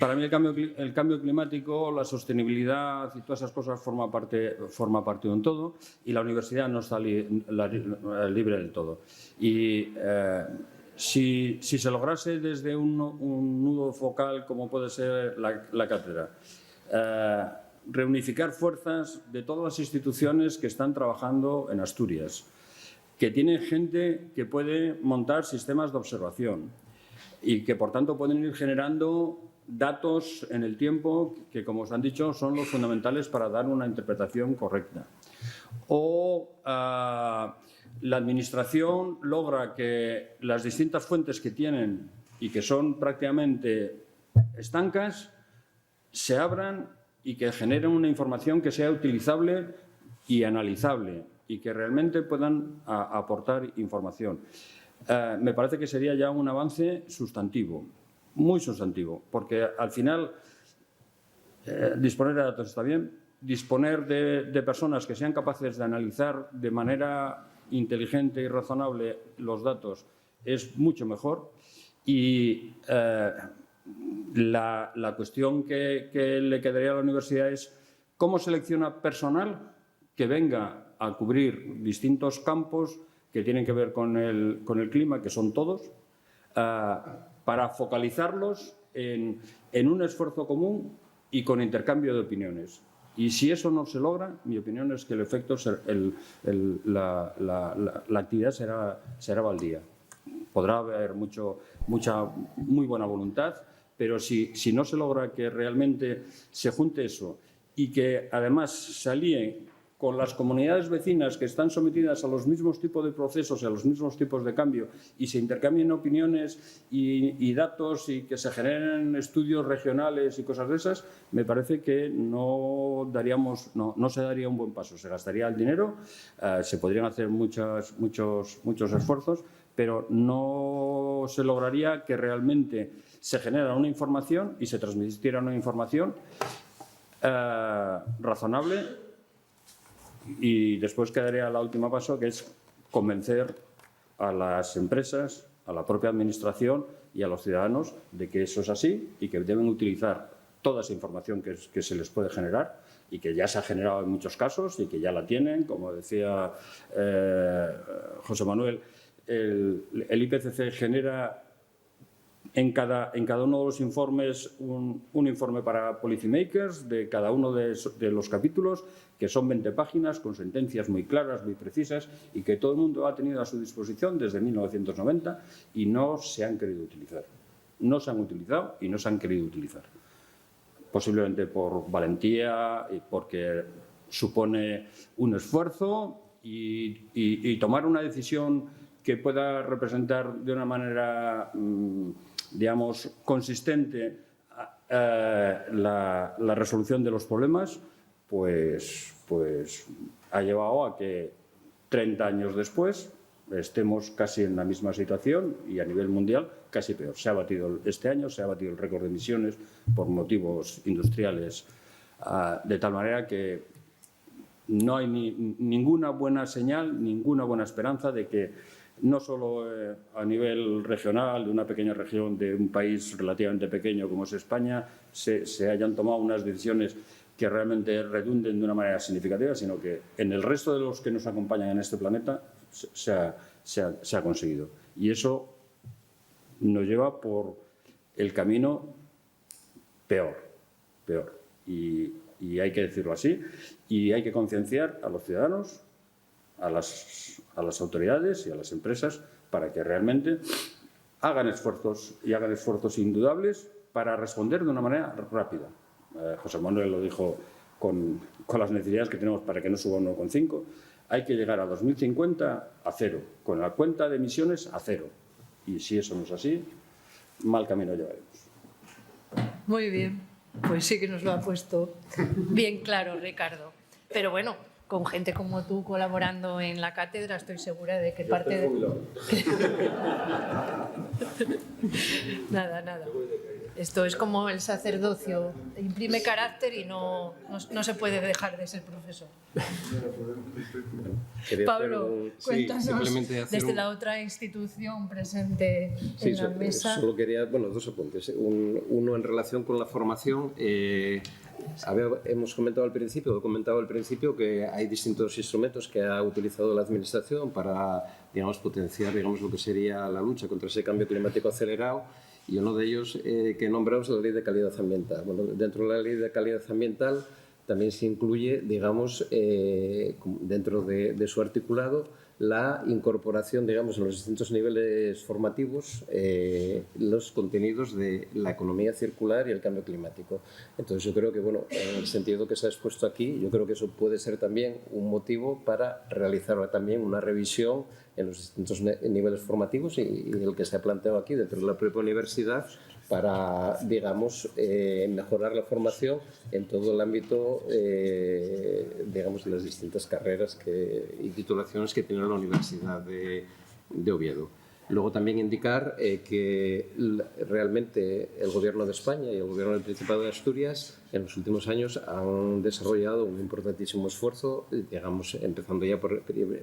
para mí el cambio climático, la sostenibilidad y todas esas cosas forma parte de un todo y la universidad no está libre del todo. Y si se lograse desde un nudo focal como puede ser la cátedra, reunificar fuerzas de todas las instituciones que están trabajando en Asturias, que tienen gente que puede montar sistemas de observación y que, por tanto, pueden ir generando datos en el tiempo que, como os han dicho, son los fundamentales para dar una interpretación correcta. O la Administración logra que las distintas fuentes que tienen y que son prácticamente estancas se abran y que generen una información que sea utilizable y analizable y que realmente puedan aportar información. Me parece que sería ya un avance sustantivo, muy sustantivo, porque al final disponer de datos está bien, disponer de personas que sean capaces de analizar de manera inteligente y razonable los datos es mucho mejor y la cuestión que le quedaría a la universidad es cómo selecciona personal que venga a cubrir distintos campos que tienen que ver con el clima, que son todos, para focalizarlos en un esfuerzo común y con intercambio de opiniones. Y si eso no se logra, mi opinión es que el efecto, la actividad será baldía. Podrá haber mucha muy buena voluntad, pero si no se logra que realmente se junte eso y que además se alíe con las comunidades vecinas que están sometidas a los mismos tipos de procesos y a los mismos tipos de cambio y se intercambien opiniones y datos y que se generen estudios regionales y cosas de esas, me parece que no se daría un buen paso. Se gastaría el dinero, se podrían hacer muchos esfuerzos, pero no se lograría que realmente se generara una información y se transmitiera una información razonable. Y después quedaría el último paso, que es convencer a las empresas, a la propia administración y a los ciudadanos de que eso es así y que deben utilizar toda esa información que se les puede generar y que ya se ha generado en muchos casos y que ya la tienen. Como decía José Manuel, el IPCC genera en cada uno de los informes un informe para policymakers de cada uno de los capítulos, que son 20 páginas con sentencias muy claras, muy precisas y que todo el mundo ha tenido a su disposición desde 1990 y no se han querido utilizar. No se han utilizado y no se han querido utilizar. Posiblemente por valentía y porque supone un esfuerzo y tomar una decisión que pueda representar de una manera, digamos, consistente la resolución de los problemas, pues ha llevado a que 30 años después estemos casi en la misma situación y a nivel mundial casi peor. Este año se ha batido el récord de emisiones por motivos industriales, de tal manera que no hay ninguna buena señal, ninguna buena esperanza de que no solo a nivel regional, de una pequeña región, de un país relativamente pequeño como es España, se hayan tomado unas decisiones que realmente redunden de una manera significativa, sino que en el resto de los que nos acompañan en este planeta se ha conseguido. Y eso nos lleva por el camino peor. Y hay que decirlo así, y hay que concienciar a los ciudadanos, a las autoridades y a las empresas para que realmente hagan esfuerzos indudables para responder de una manera rápida. José Manuel lo dijo con las necesidades que tenemos para que no suba 1,5. Hay que llegar a 2050 a cero, con la cuenta de emisiones a cero. Y si eso no es así, mal camino llevaremos. Muy bien, pues sí que nos lo ha puesto bien claro, Ricardo. Pero bueno, con gente como tú colaborando en la cátedra, estoy segura de que parte de... Nada. Esto es como el sacerdocio, imprime carácter y no se puede dejar de ser profesor. Pablo, cuéntanos desde la otra institución presente en la mesa. Solo quería, dos apuntes. Uno en relación con la formación. Hemos comentado al principio que hay distintos instrumentos que ha utilizado la Administración para, potenciar, lo que sería la lucha contra ese cambio climático acelerado. Y uno de ellos que nombramos es la Ley de Calidad Ambiental. Dentro de la Ley de Calidad Ambiental también se incluye, dentro de su articulado, la incorporación, en los distintos niveles formativos, los contenidos de la economía circular y el cambio climático. Entonces, yo creo que, en el sentido que se ha expuesto aquí, yo creo que eso puede ser también un motivo para realizar también una revisión en los distintos niveles formativos y el que se ha planteado aquí dentro de la propia universidad para, mejorar la formación en todo el ámbito, de las distintas carreras y titulaciones que tiene la Universidad de Oviedo. Luego también indicar que realmente el Gobierno de España y el Gobierno del Principado de Asturias en los últimos años han desarrollado un importantísimo esfuerzo, empezando ya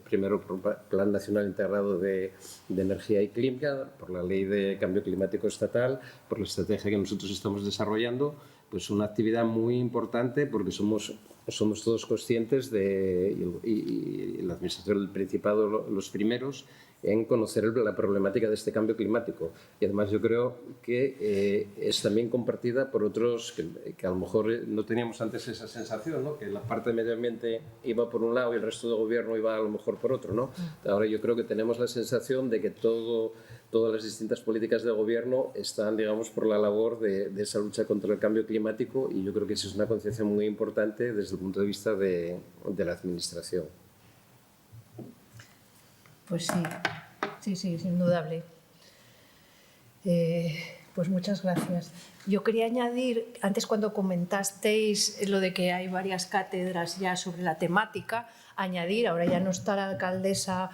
primero por el Plan Nacional Integrado de Energía y Clima, por la Ley de Cambio Climático Estatal, por la estrategia que nosotros estamos desarrollando, pues una actividad muy importante porque somos somos todos conscientes y la Administración del Principado los primeros en conocer la problemática de este cambio climático. Y además yo creo que es también compartida por otros que a lo mejor no teníamos antes esa sensación, ¿no? Que la parte de medio ambiente iba por un lado y el resto del gobierno iba a lo mejor por otro, ¿no? Ahora yo creo que tenemos la sensación de que todas las distintas políticas de gobierno están, digamos, por la labor de esa lucha contra el cambio climático, y yo creo que eso es una conciencia muy importante desde el punto de vista de la Administración. Pues sí, es indudable. Pues muchas gracias. Yo quería añadir, antes cuando comentasteis lo de que hay varias cátedras ya sobre la temática, añadir, ahora ya no está la alcaldesa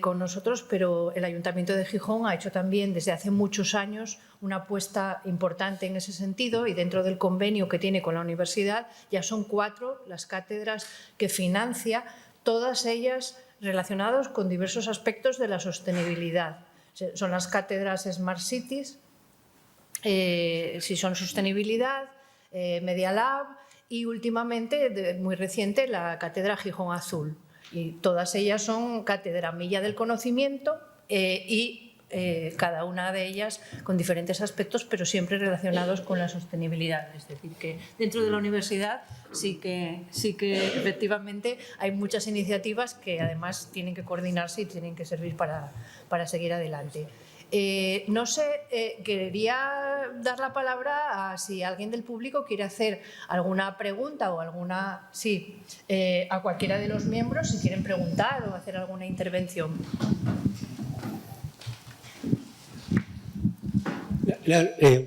con nosotros, pero el Ayuntamiento de Gijón ha hecho también desde hace muchos años una apuesta importante en ese sentido, y dentro del convenio que tiene con la universidad ya son 4 las cátedras que financia, todas ellas relacionadas con diversos aspectos de la sostenibilidad. Son las cátedras Smart Cities, si son sostenibilidad, Media Lab y últimamente, muy reciente, la cátedra Gijón Azul. Y todas ellas son cátedra Milla del Conocimiento y cada una de ellas con diferentes aspectos, pero siempre relacionados con la sostenibilidad. Es decir, que dentro de la universidad sí que efectivamente hay muchas iniciativas que además tienen que coordinarse y tienen que servir para seguir adelante. No sé, quería dar la palabra a si alguien del público quiere hacer alguna pregunta o alguna... Sí, a cualquiera de los miembros, si quieren preguntar o hacer alguna intervención.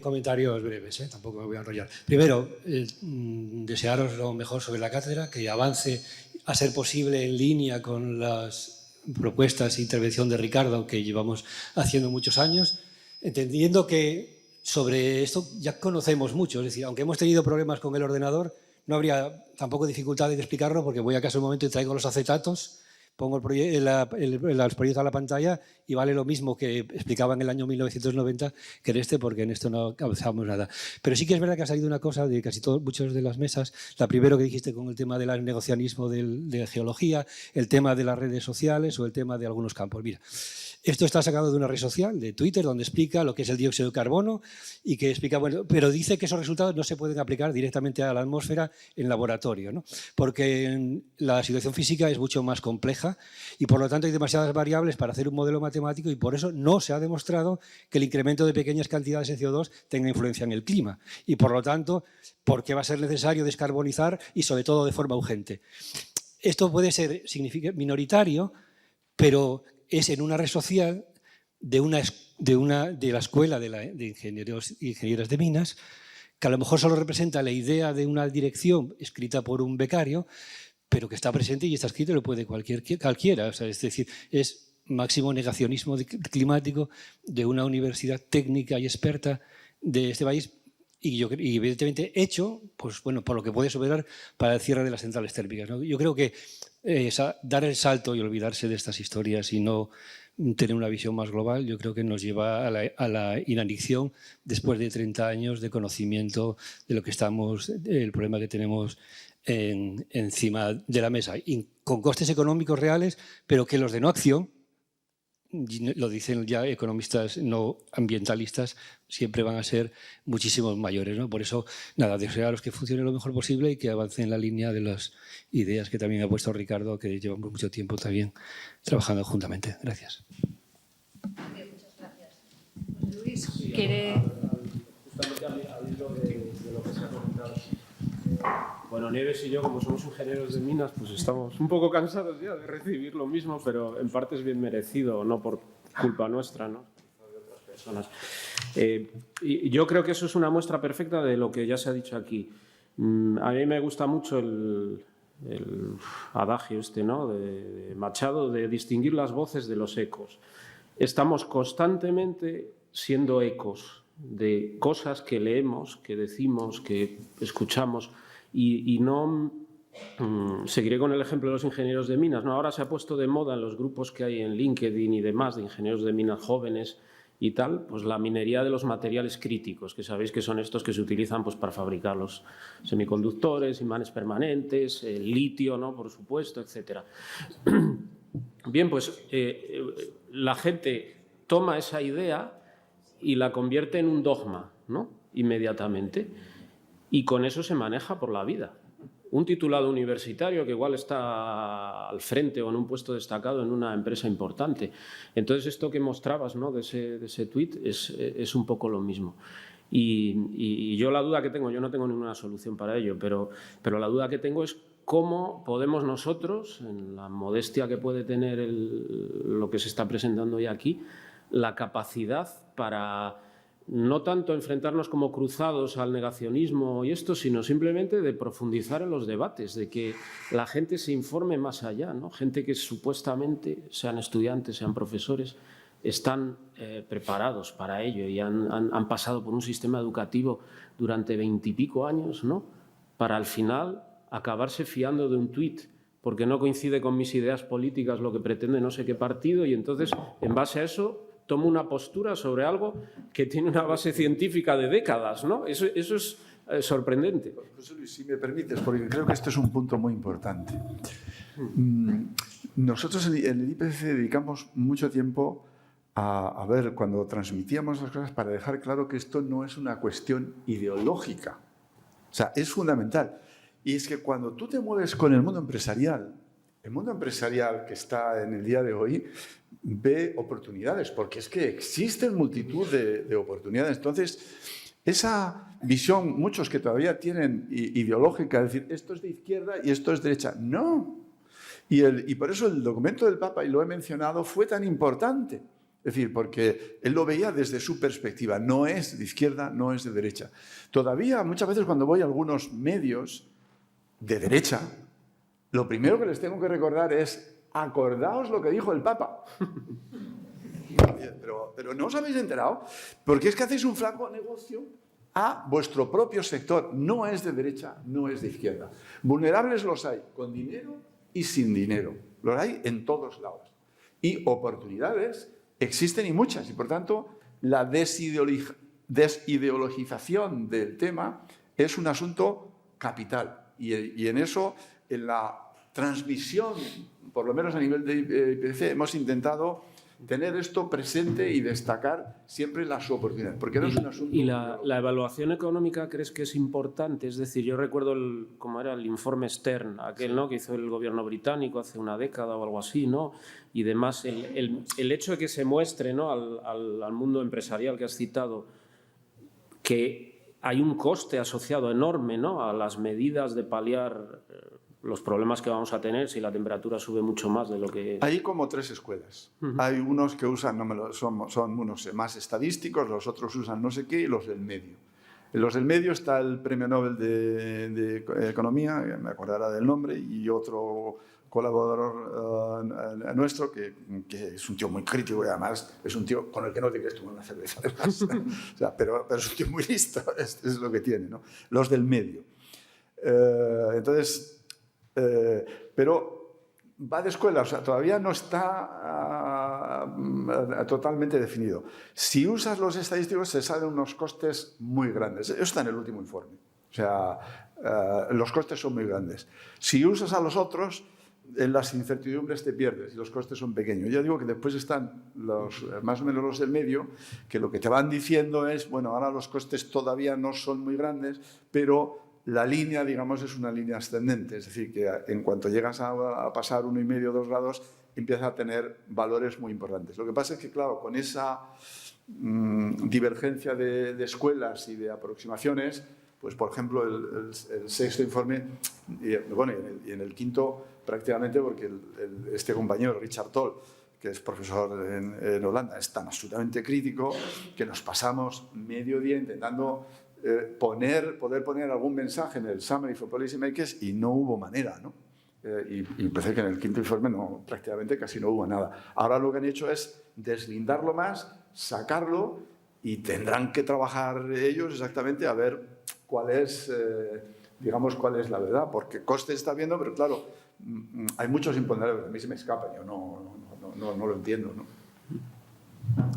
Comentarios breves, tampoco me voy a enrollar. Primero, desearos lo mejor sobre la cátedra, que avance a ser posible en línea con las propuestas e intervención de Ricardo, que llevamos haciendo muchos años, entendiendo que sobre esto ya conocemos mucho. Es decir, aunque hemos tenido problemas con el ordenador, no habría tampoco dificultades de explicarlo, porque voy a casa un momento y traigo los acetatos, pongo los proyectos a la pantalla y vale lo mismo que explicaba en el año 1990 que en este, porque en esto no avanzamos nada. Pero sí que es verdad que ha salido una cosa de casi muchas de las mesas. La primera que dijiste con el tema del negocianismo de geología, el tema de las redes sociales o el tema de algunos campos. Mira, esto está sacado de una red social, de Twitter, donde explica lo que es el dióxido de carbono y que explica, bueno, pero dice que esos resultados no se pueden aplicar directamente a la atmósfera en laboratorio, ¿no? Porque la situación física es mucho más compleja y por lo tanto hay demasiadas variables para hacer un modelo matemático, y por eso no se ha demostrado que el incremento de pequeñas cantidades de CO2 tenga influencia en el clima. Y por lo tanto, ¿por qué va a ser necesario descarbonizar y sobre todo de forma urgente? Esto puede ser minoritario, pero es en una red social de la escuela de ingenieros y ingenieras de minas, que a lo mejor solo representa la idea de una dirección escrita por un becario, pero que está presente y está escrito y lo puede cualquiera. O sea, es decir, es máximo negacionismo climático de una universidad técnica y experta de este país, y evidentemente hecho, pues bueno, por lo que puede superar para el cierre de las centrales térmicas, ¿no? Yo creo que dar el salto y olvidarse de estas historias y no tener una visión más global, yo creo que nos lleva a la inanición después de 30 años de conocimiento de lo que el problema que tenemos encima de la mesa, y con costes económicos reales, pero que los de no acción, lo dicen ya economistas no ambientalistas, siempre van a ser muchísimos mayores, ¿no? Por eso, nada, desearos que funcione lo mejor posible y que avance en la línea de las ideas que también ha puesto Ricardo, que llevamos mucho tiempo también trabajando juntamente. Gracias. Bien, muchas gracias. José Luis, ¿quiere...? Justamente al hilo de lo que se ha comentado. Bueno, Nieves y yo, como somos ingenieros de minas, pues estamos un poco cansados ya de recibir lo mismo, pero en parte es bien merecido, no por culpa nuestra, ¿no? De otras personas. Y yo creo que eso es una muestra perfecta de lo que ya se ha dicho aquí. A mí me gusta mucho el adagio ¿no? de Machado, de distinguir las voces de los ecos. Estamos constantemente siendo ecos de cosas que leemos, que decimos, que escuchamos, y no seguiré con el ejemplo de los ingenieros de minas, ¿no? Ahora se ha puesto de moda en los grupos que hay en LinkedIn y demás de ingenieros de minas jóvenes y tal, pues la minería de los materiales críticos, que sabéis que son estos que se utilizan pues, para fabricar los semiconductores, imanes permanentes, el litio, ¿no? Por supuesto, etcétera. Bien, pues la gente toma esa idea y la convierte en un dogma, ¿no? Inmediatamente, y con eso se maneja por la vida. Un titulado universitario que igual está al frente o en un puesto destacado en una empresa importante. Entonces, esto que mostrabas, ¿no? de ese tuit es un poco lo mismo. Y yo la duda que tengo, yo no tengo ninguna solución para ello, pero la duda que tengo es cómo podemos nosotros, en la modestia que puede tener lo que se está presentando hoy aquí, la capacidad para no tanto enfrentarnos como cruzados al negacionismo y esto, sino simplemente de profundizar en los debates, de que la gente se informe más allá, ¿no? Gente que supuestamente, sean estudiantes, sean profesores, están preparados para ello y han pasado por un sistema educativo durante 20 y pico años, ¿no? Para al final acabarse fiando de un tuit porque no coincide con mis ideas políticas lo que pretende no sé qué partido y entonces, en base a eso, tomo una postura sobre algo que tiene una base científica de décadas, ¿no? Eso es sorprendente. José Luis, si me permites, porque creo que este es un punto muy importante. Nosotros en el IPC dedicamos mucho tiempo a ver, cuando transmitíamos las cosas, para dejar claro que esto no es una cuestión ideológica. O sea, es fundamental. Y es que cuando tú te mueves con el mundo empresarial que está en el día de hoy ve oportunidades, porque es que existen multitud de oportunidades. Entonces, esa visión, muchos que todavía tienen ideológica, es decir, esto es de izquierda y esto es derecha. No. Y por eso el documento del Papa, y lo he mencionado, fue tan importante. Es decir, porque él lo veía desde su perspectiva. No es de izquierda, no es de derecha. Todavía, muchas veces cuando voy a algunos medios de derecha, lo primero que les tengo que recordar es: acordaos lo que dijo el Papa. Pero no os habéis enterado, porque es que hacéis un flaco negocio a vuestro propio sector. No es de derecha, no es de izquierda. Vulnerables los hay, con dinero y sin dinero. Los hay en todos lados. Y oportunidades existen y muchas. Y por tanto, la desideologización del tema es un asunto capital. Y en eso, en la transmisión, por lo menos a nivel de IPC, hemos intentado tener esto presente y destacar siempre las oportunidades, porque no es un asunto... ¿Y la evaluación económica crees que es importante? Es decir, yo recuerdo cómo era el informe Stern, aquel, ¿no?, que hizo el gobierno británico hace una década o algo así, ¿no? Y demás, el hecho de que se muestre, ¿no?, al mundo empresarial que has citado, que hay un coste asociado enorme, ¿no?, a las medidas de paliar los problemas que vamos a tener si la temperatura sube mucho más de lo que... Hay como tres escuelas. Hay unos que usan, son unos más estadísticos, los otros usan no sé qué, y los del medio. En los del medio está el Premio Nobel de Economía, me acordará del nombre, y otro colaborador nuestro, que es un tío muy crítico y además es un tío con el que no te quieres tomar una cerveza, además. O sea, pero es un tío muy listo, es lo que tiene, ¿no? Los del medio. Pero va de escuela, o sea, todavía no está totalmente definido. Si usas los estadísticos, se salen unos costes muy grandes. Eso está en el último informe. O sea, los costes son muy grandes. Si usas a los otros, en las incertidumbres te pierdes y los costes son pequeños. Yo digo que después están más o menos los del medio, que lo que te van diciendo es, bueno, ahora los costes todavía no son muy grandes, pero la línea, digamos, es una línea ascendente. Es decir, que en cuanto llegas a pasar 1,5 o 2 grados, empieza a tener valores muy importantes. Lo que pasa es que, claro, con esa divergencia de escuelas y de aproximaciones, pues, por ejemplo, el sexto informe, y en el quinto prácticamente, porque este compañero, Richard Toll, que es profesor en Holanda, es tan absolutamente crítico que nos pasamos medio día intentando poder poner algún mensaje en el Summary for Policy Makers y no hubo manera, ¿no? Y parece que en el quinto informe prácticamente casi no hubo nada. Ahora lo que han hecho es deslindarlo más, sacarlo, y tendrán que trabajar ellos exactamente a ver cuál es la verdad, porque coste está viendo, pero claro, hay muchos imponderables, a mí se me escapan, yo no lo entiendo, ¿no?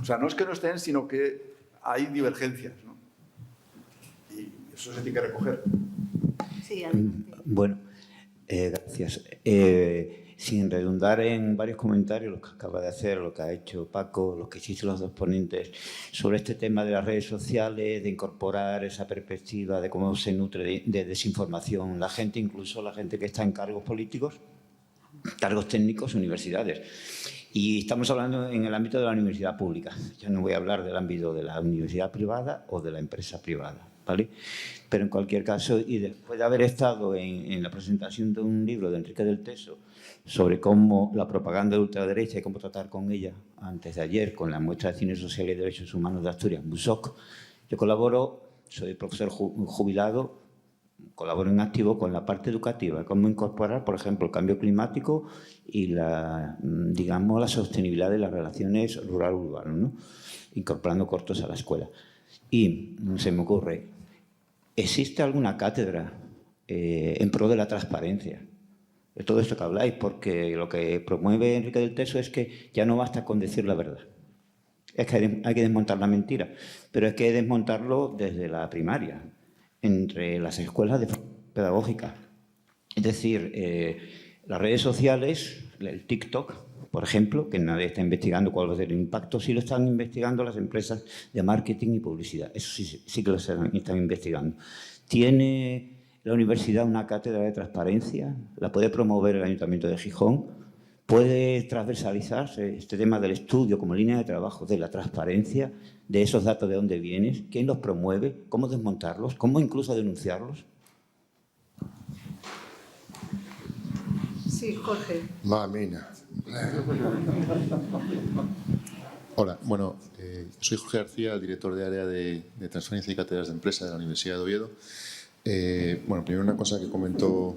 O sea, no es que no estén, sino que hay divergencias, ¿no? Y eso se tiene que recoger. Sí, adelante. Bueno, gracias. Sin redundar en varios comentarios, los que acaba de hacer, lo que ha hecho Paco, los que hicieron los dos ponentes, sobre este tema de las redes sociales, de incorporar esa perspectiva de cómo se nutre de desinformación la gente, incluso la gente que está en cargos políticos, cargos técnicos, universidades. Y estamos hablando en el ámbito de la universidad pública. Yo no voy a hablar del ámbito de la universidad privada o de la empresa privada, ¿vale? Pero en cualquier caso, y después de haber estado en la presentación de un libro de Enrique del Teso sobre cómo la propaganda de ultraderecha y cómo tratar con ella, antes de ayer, con la muestra de Cine Social y Derechos Humanos de Asturias, MUSOC, yo colaboro, soy profesor jubilado, colaboro en activo con la parte educativa, cómo incorporar, por ejemplo, el cambio climático y la sostenibilidad de las relaciones rural-urbano, ¿no? Incorporando cortos a la escuela. Y se me ocurre, ¿existe alguna cátedra en pro de la transparencia? De todo esto que habláis, porque lo que promueve Enrique del Teso es que ya no basta con decir la verdad. Es que hay que desmontar la mentira, pero hay que desmontarlo desde la primaria, entre las escuelas de pedagógica. Es decir, las redes sociales, el TikTok, por ejemplo, que nadie está investigando cuál va a ser el impacto, sí lo están investigando las empresas de marketing y publicidad. Eso sí que lo están investigando. ¿Tiene la universidad una cátedra de transparencia? ¿La puede promover el Ayuntamiento de Gijón? ¿Puede transversalizarse este tema del estudio como línea de trabajo de la transparencia, de esos datos de dónde vienen? ¿Quién los promueve? ¿Cómo desmontarlos? ¿Cómo incluso denunciarlos? Sí, Jorge. Mamina. Hola, bueno, soy Jorge García, el director de área de transferencia y cátedras de empresa de la Universidad de Oviedo. Bueno, primero una cosa que comentó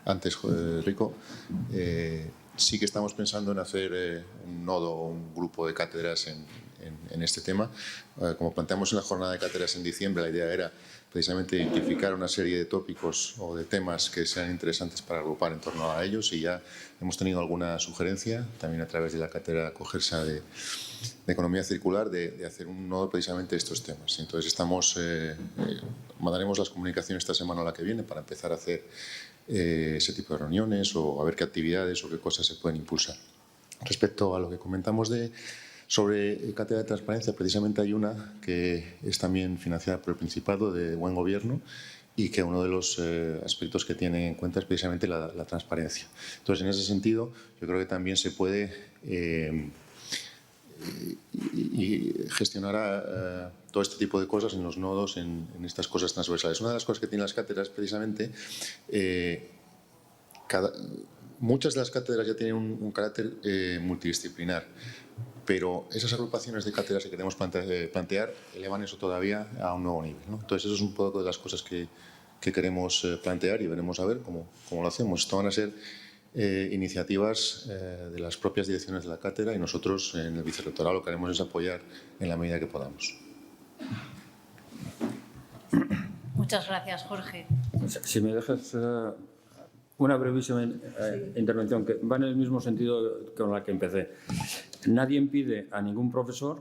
antes Rico. Sí que estamos pensando en hacer un nodo o un grupo de cátedras en este tema. Como planteamos en la jornada de cátedras en diciembre, la idea era precisamente identificar una serie de tópicos o de temas que sean interesantes para agrupar en torno a ellos, y ya hemos tenido alguna sugerencia, también a través de la cátedra Cogersa de Economía Circular, de hacer un nodo precisamente de estos temas. Entonces mandaremos las comunicaciones esta semana o la que viene para empezar a hacer ese tipo de reuniones o a ver qué actividades o qué cosas se pueden impulsar. Respecto a lo que comentamos sobre cátedra de transparencia, precisamente hay una que es también financiada por el Principado, de Buen Gobierno, y que uno de los aspectos que tiene en cuenta es precisamente la transparencia. Entonces, en ese sentido, yo creo que también se puede gestionar todo este tipo de cosas en los nodos, en estas cosas transversales. Una de las cosas que tienen las cátedras, precisamente, muchas de las cátedras ya tienen un carácter multidisciplinar, pero esas agrupaciones de cátedras que queremos plantear elevan eso todavía a un nuevo nivel, ¿no? Entonces, eso es un poco de las cosas que queremos plantear, y veremos a ver cómo lo hacemos. Esto van a ser iniciativas de las propias direcciones de la cátedra, y nosotros en el vicerrectorado lo que haremos es apoyar en la medida que podamos. Muchas gracias, Jorge. Si me dejas una brevísima intervención que va en el mismo sentido con la que empecé. Nadie impide a ningún profesor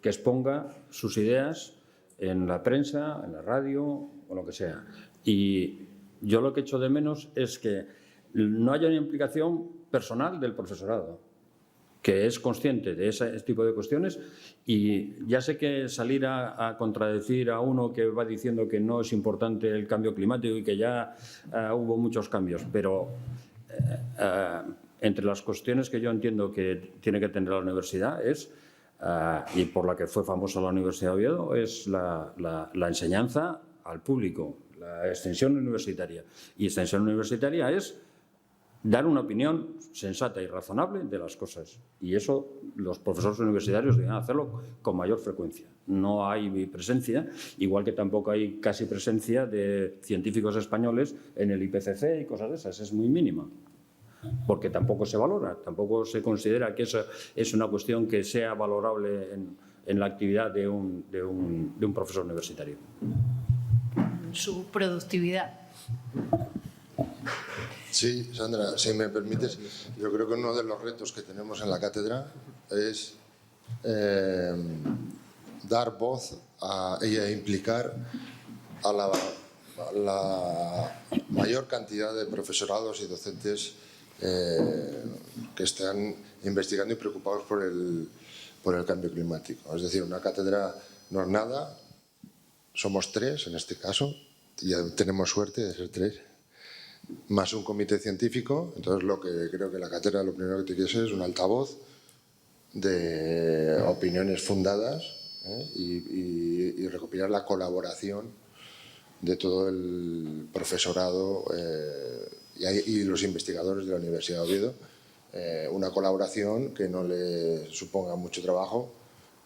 que exponga sus ideas en la prensa, en la radio o lo que sea. Y yo lo que echo de menos es que no haya una implicación personal del profesorado, que es consciente de ese tipo de cuestiones. Y ya sé que salir a contradecir a uno que va diciendo que no es importante el cambio climático y que ya hubo muchos cambios, pero entre las cuestiones que yo entiendo que tiene que tener la universidad es, y por la que fue famosa la Universidad de Oviedo, es la enseñanza al público, la extensión universitaria. Y extensión universitaria es dar una opinión sensata y razonable de las cosas. Y eso los profesores universitarios deben hacerlo con mayor frecuencia. No hay presencia, igual que tampoco hay casi presencia de científicos españoles en el IPCC y cosas de esas. Es muy mínima, porque tampoco se valora, tampoco se considera que eso es una cuestión que sea valorable en la actividad de un profesor universitario. Su productividad. Sí, Sandra, si me permites, yo creo que uno de los retos que tenemos en la cátedra es dar voz e implicar a la mayor cantidad de profesorados y docentes que están investigando y preocupados por el cambio climático. Es decir, una cátedra no es nada, somos 3 en este caso, ya tenemos suerte de ser 3, más un comité científico. Entonces, lo que creo que la cátedra lo primero que te quiere ser es un altavoz de opiniones fundadas y recopilar la colaboración de todo el profesorado y los investigadores de la Universidad de Oviedo. Una colaboración que no le suponga mucho trabajo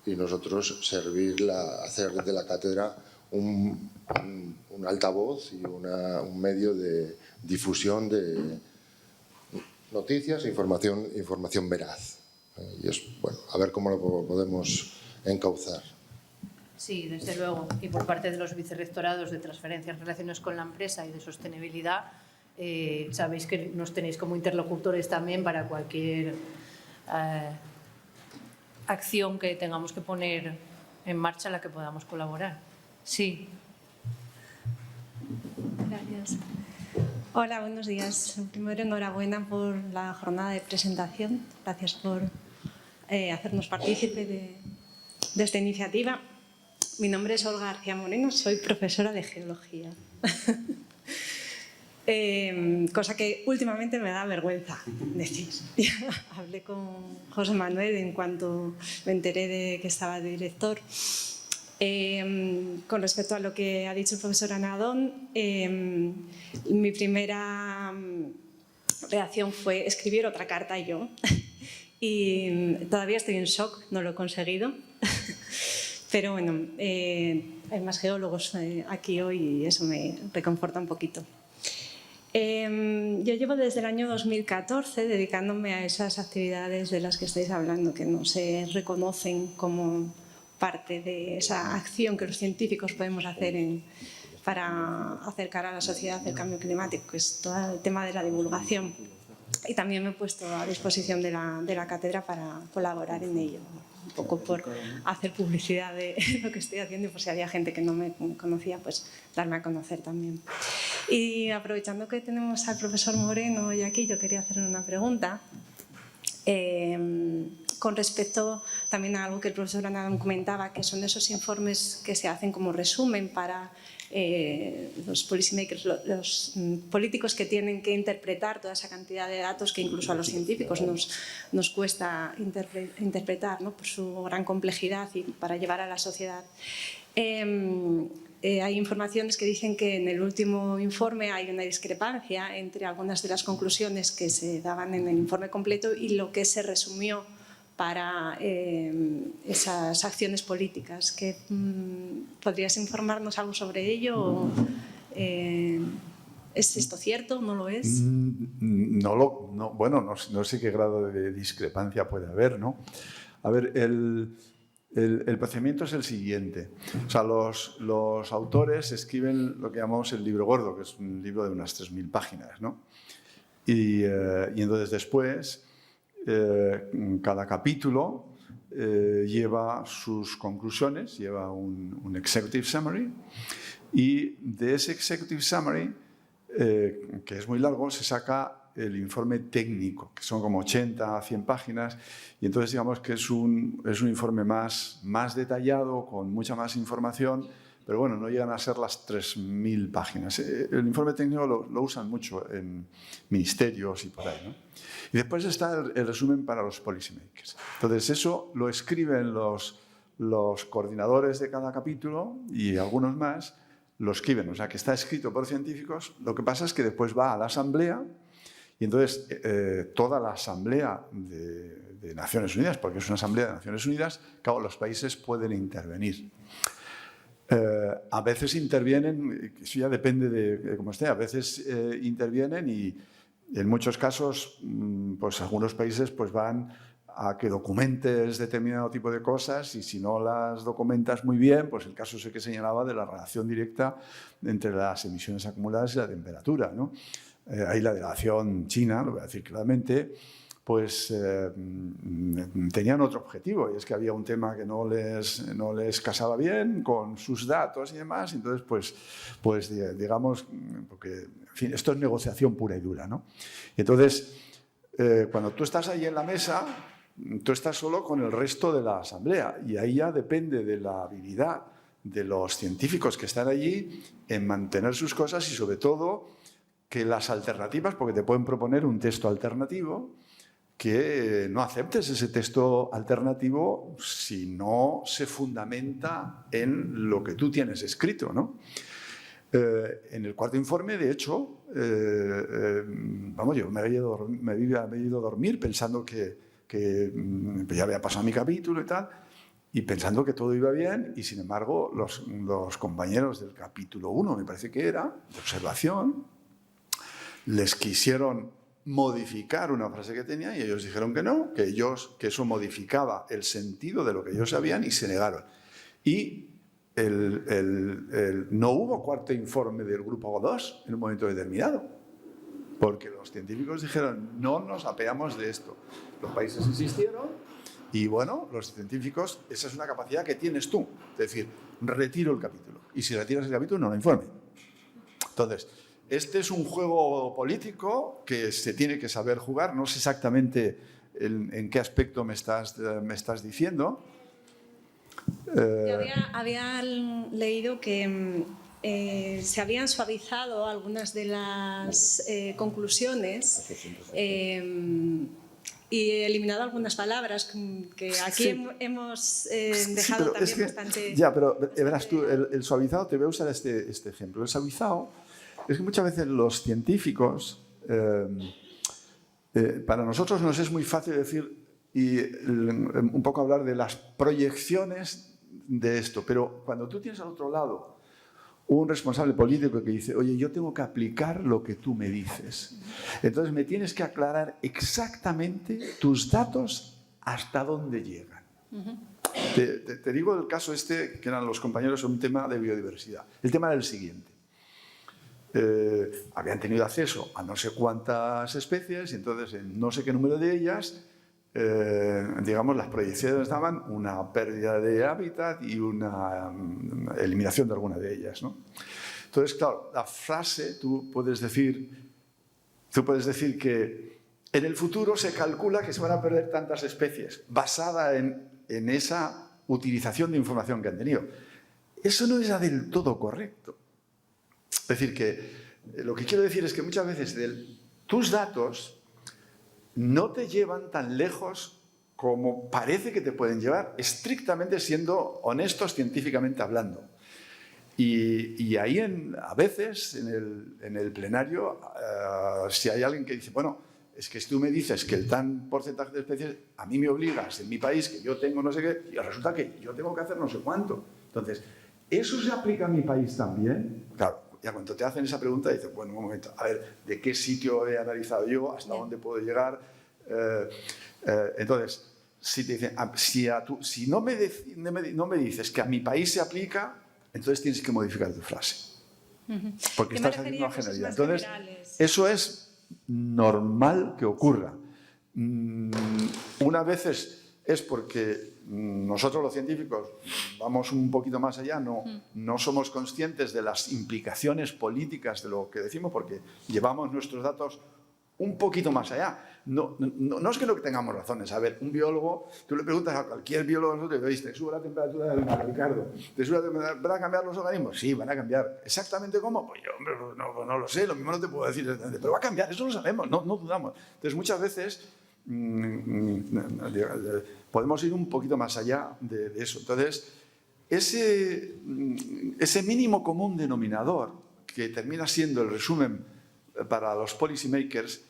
y nosotros hacer de la cátedra un altavoz y un medio de difusión de noticias e información veraz. Y es, bueno, a ver cómo lo podemos encauzar. Sí, desde luego. Y por parte de los vicerrectorados de Transferencias, Relaciones con la Empresa y de Sostenibilidad, sabéis que nos tenéis como interlocutores también para cualquier acción que tengamos que poner en marcha en la que podamos colaborar. Sí. Gracias. Hola, buenos días. Primero, enhorabuena por la jornada de presentación. Gracias por hacernos partícipe de esta iniciativa. Mi nombre es Olga García Moreno, soy profesora de Geología. Cosa que últimamente me da vergüenza decir. Hablé con José Manuel en cuanto me enteré de que estaba de director. Con respecto a lo que ha dicho el profesor Anadón, mi primera reacción fue escribir otra carta yo. Y todavía estoy en shock, no lo he conseguido. Pero bueno, hay más geólogos aquí hoy y eso me reconforta un poquito. Yo llevo desde el año 2014 dedicándome a esas actividades de las que estáis hablando, que no se reconocen como parte de esa acción que los científicos podemos hacer para acercar a la sociedad el cambio climático, que es todo el tema de la divulgación. Y también me he puesto a disposición de la cátedra para colaborar en ello, un poco por hacer publicidad de lo que estoy haciendo y por si había gente que no me conocía, pues darme a conocer también. Y aprovechando que tenemos al profesor Moreno hoy aquí, yo quería hacerle una pregunta con respecto también a algo que el profesor Anadón comentaba, que son esos informes que se hacen como resumen para los policymakers, los políticos que tienen que interpretar toda esa cantidad de datos que incluso a los científicos nos cuesta interpretar, ¿no? Por su gran complejidad y para llevar a la sociedad. Hay informaciones que dicen que en el último informe hay una discrepancia entre algunas de las conclusiones que se daban en el informe completo y lo que se resumió para esas acciones políticas. ¿Podrías informarnos algo sobre ello? ¿Es esto cierto? ¿No lo es? Bueno, no sé qué grado de discrepancia puede haber, ¿no? A ver, el procedimiento es el siguiente. O sea, los autores escriben lo que llamamos el libro gordo, que es un libro de unas 3.000 páginas, ¿no? Y entonces después, cada capítulo lleva sus conclusiones, lleva un executive summary, y de ese executive summary, que es muy largo, se saca el informe técnico, que son como 80 a 100 páginas, y entonces digamos que es un informe más detallado, con mucha más información, pero bueno, no llegan a ser las 3.000 páginas. El informe técnico lo usan mucho en ministerios y por ahí, ¿no? Y después está el resumen para los policymakers. Entonces eso lo escriben los coordinadores de cada capítulo y algunos más lo escriben, o sea que está escrito por científicos. Lo que pasa es que después va a la asamblea y entonces toda la asamblea de Naciones Unidas, porque es una asamblea de Naciones Unidas, claro, los países pueden intervenir. A veces intervienen, eso ya depende de cómo esté, a veces intervienen y en muchos casos pues algunos países pues van a que documentes determinado tipo de cosas y si no las documentas muy bien, pues el caso ese que señalaba de la relación directa entre las emisiones acumuladas y la temperatura, ¿no? ahí la delegación china, lo voy a decir claramente, pues tenían otro objetivo, y es que había un tema que no les casaba bien con sus datos y demás, entonces pues digamos, porque en fin, esto es negociación pura y dura, ¿no? Y entonces, cuando tú estás ahí en la mesa, tú estás solo con el resto de la asamblea, y ahí ya depende de la habilidad de los científicos que están allí en mantener sus cosas y sobre todo que las alternativas, porque te pueden proponer un texto alternativo, que no aceptes ese texto alternativo si no se fundamenta en lo que tú tienes escrito, ¿no? En el cuarto informe, de hecho, vamos, yo me había ido a dormir pensando que ya había pasado mi capítulo y tal, y pensando que todo iba bien, y sin embargo los compañeros del capítulo 1, me parece que era, de observación, les quisieron modificar una frase que tenía y ellos dijeron que no, que eso modificaba el sentido de lo que ellos sabían y se negaron. Y no hubo cuarto informe del grupo 2 en un momento determinado, porque los científicos dijeron no nos apeamos de esto. Los países insistieron y bueno, los científicos, esa es una capacidad que tienes tú, es decir, retiro el capítulo y si retiras el capítulo no lo informe. Entonces, este es un juego político que se tiene que saber jugar. No sé exactamente en qué aspecto me estás diciendo. Yo había leído que se habían suavizado algunas de las conclusiones y eliminado algunas palabras que aquí sí. Hemos dejado sí, también bastante... Ya, pero verás tú, el suavizado, te voy a usar este ejemplo. El suavizado es que muchas veces los científicos, para nosotros nos es muy fácil decir y un poco hablar de las proyecciones de esto, pero cuando tú tienes al otro lado un responsable político que dice, oye, yo tengo que aplicar lo que tú me dices, entonces me tienes que aclarar exactamente tus datos hasta dónde llegan. Te digo el caso este, que eran los compañeros, un tema de biodiversidad. El tema era el siguiente. Habían tenido acceso a no sé cuántas especies y entonces en no sé qué número de ellas, digamos, las proyecciones daban una pérdida de hábitat y una eliminación de alguna de ellas, ¿no? Entonces, claro, la frase, tú puedes decir que en el futuro se calcula que se van a perder tantas especies, basada en esa utilización de información que han tenido. Eso no era del todo correcto. Es decir, que lo que quiero decir es que muchas veces tus datos no te llevan tan lejos como parece que te pueden llevar, estrictamente siendo honestos científicamente hablando. Y ahí a veces en el plenario, si hay alguien que dice, bueno, es que si tú me dices que el tan porcentaje de especies, a mí me obligas en mi país, que yo tengo no sé qué, y resulta que yo tengo que hacer no sé cuánto. Entonces, ¿eso se aplica a mi país también? Claro. Ya cuando te hacen esa pregunta, dices, bueno, un momento, a ver, ¿de qué sitio he analizado yo? ¿Hasta dónde puedo llegar? Entonces, si te dicen, si no me dices que a mi país se aplica, entonces tienes que modificar tu frase. Porque estás haciendo una generalidad. Entonces, eso es normal que ocurra. Una vez es porque nosotros los científicos vamos un poquito más allá, no somos conscientes de las implicaciones políticas de lo que decimos porque llevamos nuestros datos un poquito más allá. No es que no tengamos razones. A ver, un biólogo, tú le preguntas a cualquier biólogo, ¿te sube la temperatura del mar, Ricardo? ¿Te sube la temperatura? ¿Van a cambiar los organismos? Sí, van a cambiar. ¿Exactamente cómo? Pues yo no lo sé, lo mismo no te puedo decir, pero va a cambiar, eso lo sabemos, no dudamos. Entonces, muchas veces podemos ir un poquito más allá de eso. Entonces, ese mínimo común denominador que termina siendo el resumen para los policy makers,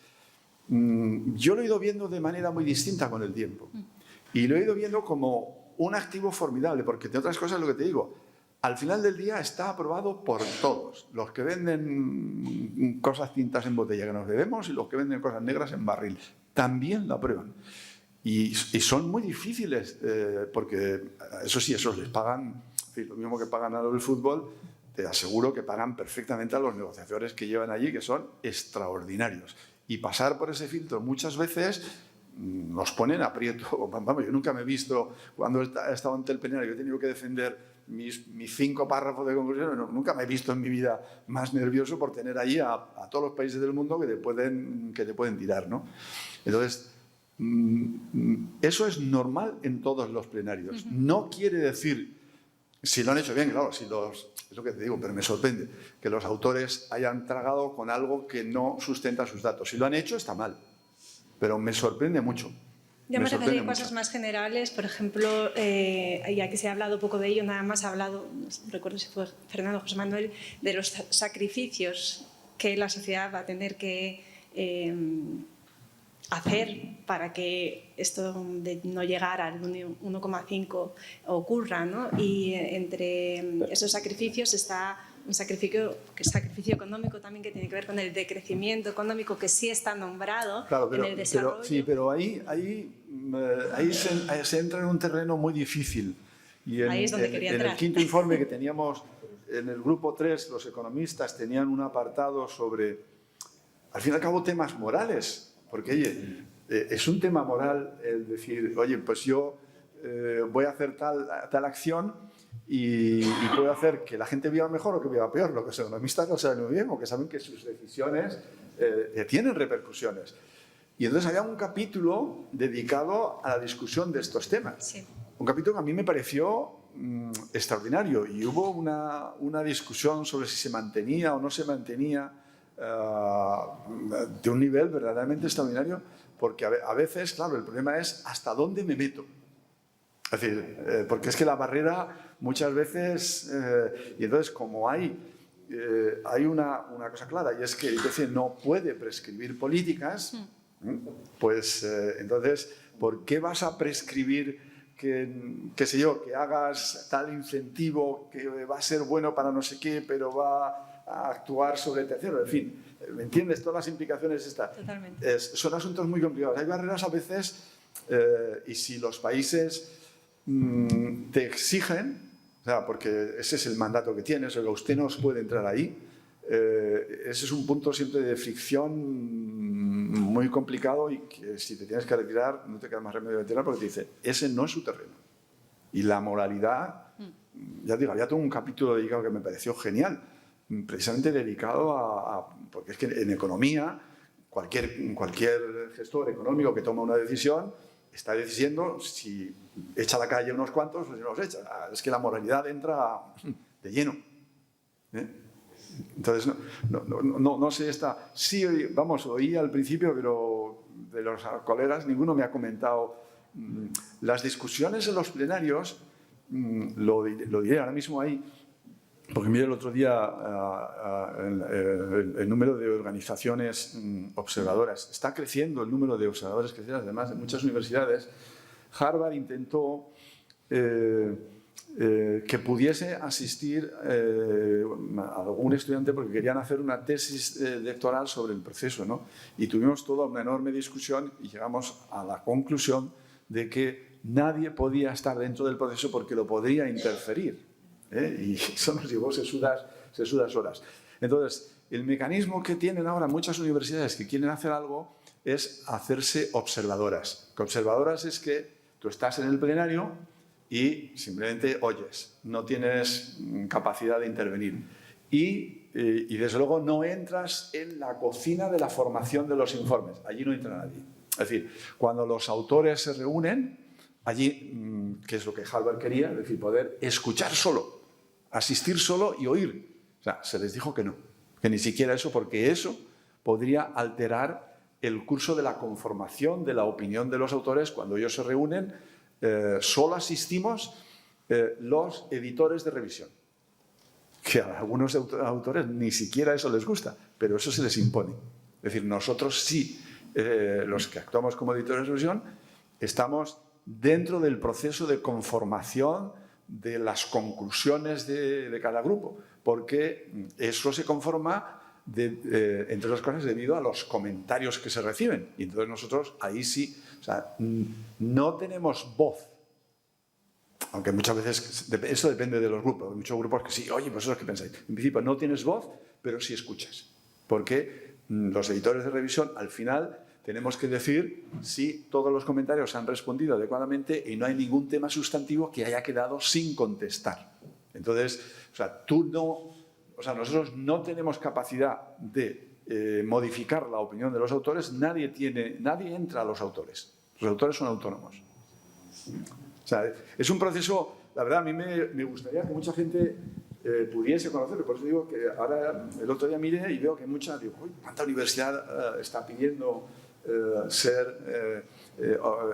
yo lo he ido viendo de manera muy distinta con el tiempo. Y lo he ido viendo como un activo formidable, porque entre otras cosas lo que te digo, al final del día está aprobado por todos. Los que venden cosas tintas en botella que nos bebemos y los que venden cosas negras en barril. También lo aprueban. Y son muy difíciles, porque eso sí, esos les pagan, en fin, lo mismo que pagan a los del fútbol, te aseguro que pagan perfectamente a los negociadores que llevan allí, que son extraordinarios. Y pasar por ese filtro muchas veces nos ponen aprieto. Vamos, yo nunca me he visto, cuando he estado ante el plenario, he tenido que defender mis 5 párrafos de conclusión, nunca me he visto en mi vida más nervioso por tener allí a todos los países del mundo que te pueden tirar, ¿no? Entonces, eso es normal en todos los plenarios. No quiere decir, si lo han hecho bien, claro, es lo que te digo, pero me sorprende que los autores hayan tragado con algo que no sustenta sus datos. Si lo han hecho, está mal, pero me sorprende mucho. Yo me refería a cosas más generales, por ejemplo, ya que se ha hablado poco de ello, nada más ha hablado, no recuerdo si fue Fernando José Manuel, de los sacrificios que la sociedad va a tener que hacer para que esto de no llegar al 1,5 ocurra, ¿no? Y entre esos sacrificios está un sacrificio económico también que tiene que ver con el decrecimiento económico que sí está nombrado en el desarrollo. Pero ahí se entra en un terreno muy difícil. Y ahí es donde quería entrar. En el quinto informe que teníamos en el grupo 3, los economistas tenían un apartado sobre, al fin y al cabo, temas morales. Porque, oye, es un tema moral el decir, oye, pues yo voy a hacer tal acción y puedo hacer que la gente viva mejor o que viva peor. Lo que los economistas no saben muy bien, porque saben que sus decisiones tienen repercusiones. Y entonces había un capítulo dedicado a la discusión de estos temas. Sí. Un capítulo que a mí me pareció extraordinario. Y hubo una discusión sobre si se mantenía o no se mantenía de un nivel verdaderamente extraordinario, porque a veces, claro, el problema es hasta dónde me meto. Es decir, porque es que la barrera muchas veces, y entonces como hay una cosa clara, y es que el IPC no puede prescribir políticas, pues entonces, ¿por qué vas a prescribir qué sé yo, que hagas tal incentivo que va a ser bueno para no sé qué, pero va a actuar sobre terceros? En fin, ¿me entiendes? Todas las implicaciones estas. Totalmente. Son asuntos muy complicados. Hay barreras a veces, y si los países te exigen, o sea, porque ese es el mandato que tienes, o que usted no puede entrar ahí, ese es un punto siempre de fricción muy complicado, y que si te tienes que retirar, no te queda más remedio de retirar, porque te dice, ese no es su terreno. Y la moralidad, ya digo, había todo un capítulo dedicado que me pareció genial, precisamente dedicado porque es que en economía, cualquier gestor económico que toma una decisión está diciendo si echa a la calle unos cuantos o si no los echa. Es que la moralidad entra de lleno. Entonces, no sé, sí, vamos, oí al principio, pero de los colegas ninguno me ha comentado. Las discusiones en los plenarios, lo diré ahora mismo ahí, porque mire el otro día el número de organizaciones observadoras. Está creciendo el número de observadores que además de muchas universidades. Harvard intentó que pudiese asistir algún estudiante porque querían hacer una tesis doctoral sobre el proceso, ¿no? Y tuvimos toda una enorme discusión y llegamos a la conclusión de que nadie podía estar dentro del proceso porque lo podría interferir. Y eso nos llevó sesudas horas. Entonces, el mecanismo que tienen ahora muchas universidades que quieren hacer algo es hacerse observadoras. Que observadoras es que tú estás en el plenario y simplemente oyes, no tienes capacidad de intervenir. Y desde luego no entras en la cocina de la formación de los informes. Allí no entra nadie. Es decir, cuando los autores se reúnen, allí, que es lo que Harvard quería, es decir, poder escuchar solo, asistir solo y oír. O sea, se les dijo que no, que ni siquiera eso, porque eso podría alterar el curso de la conformación de la opinión de los autores. Cuando ellos se reúnen, solo asistimos los editores de revisión, que a algunos autores ni siquiera eso les gusta, pero eso se les impone. Es decir, nosotros sí, los que actuamos como editores de revisión, estamos dentro del proceso de conformación de las conclusiones de cada grupo, porque eso se conforma, entre otras cosas, debido a los comentarios que se reciben. Y entonces nosotros ahí sí, o sea, no tenemos voz. Aunque muchas veces eso depende de los grupos. Hay muchos grupos que sí, oye, vosotros qué pensáis. En principio no tienes voz, pero sí escuchas. Porque los editores de revisión, al final, tenemos que decir si todos los comentarios han respondido adecuadamente y no hay ningún tema sustantivo que haya quedado sin contestar. Entonces, nosotros no tenemos capacidad de modificar la opinión de los autores, nadie entra a los autores. Los autores son autónomos. O sea, es un proceso, la verdad, a mí me gustaría que mucha gente pudiese conocerlo. Por eso digo que ahora, el otro día miré y veo que digo, uy, ¿cuánta universidad está pidiendo ser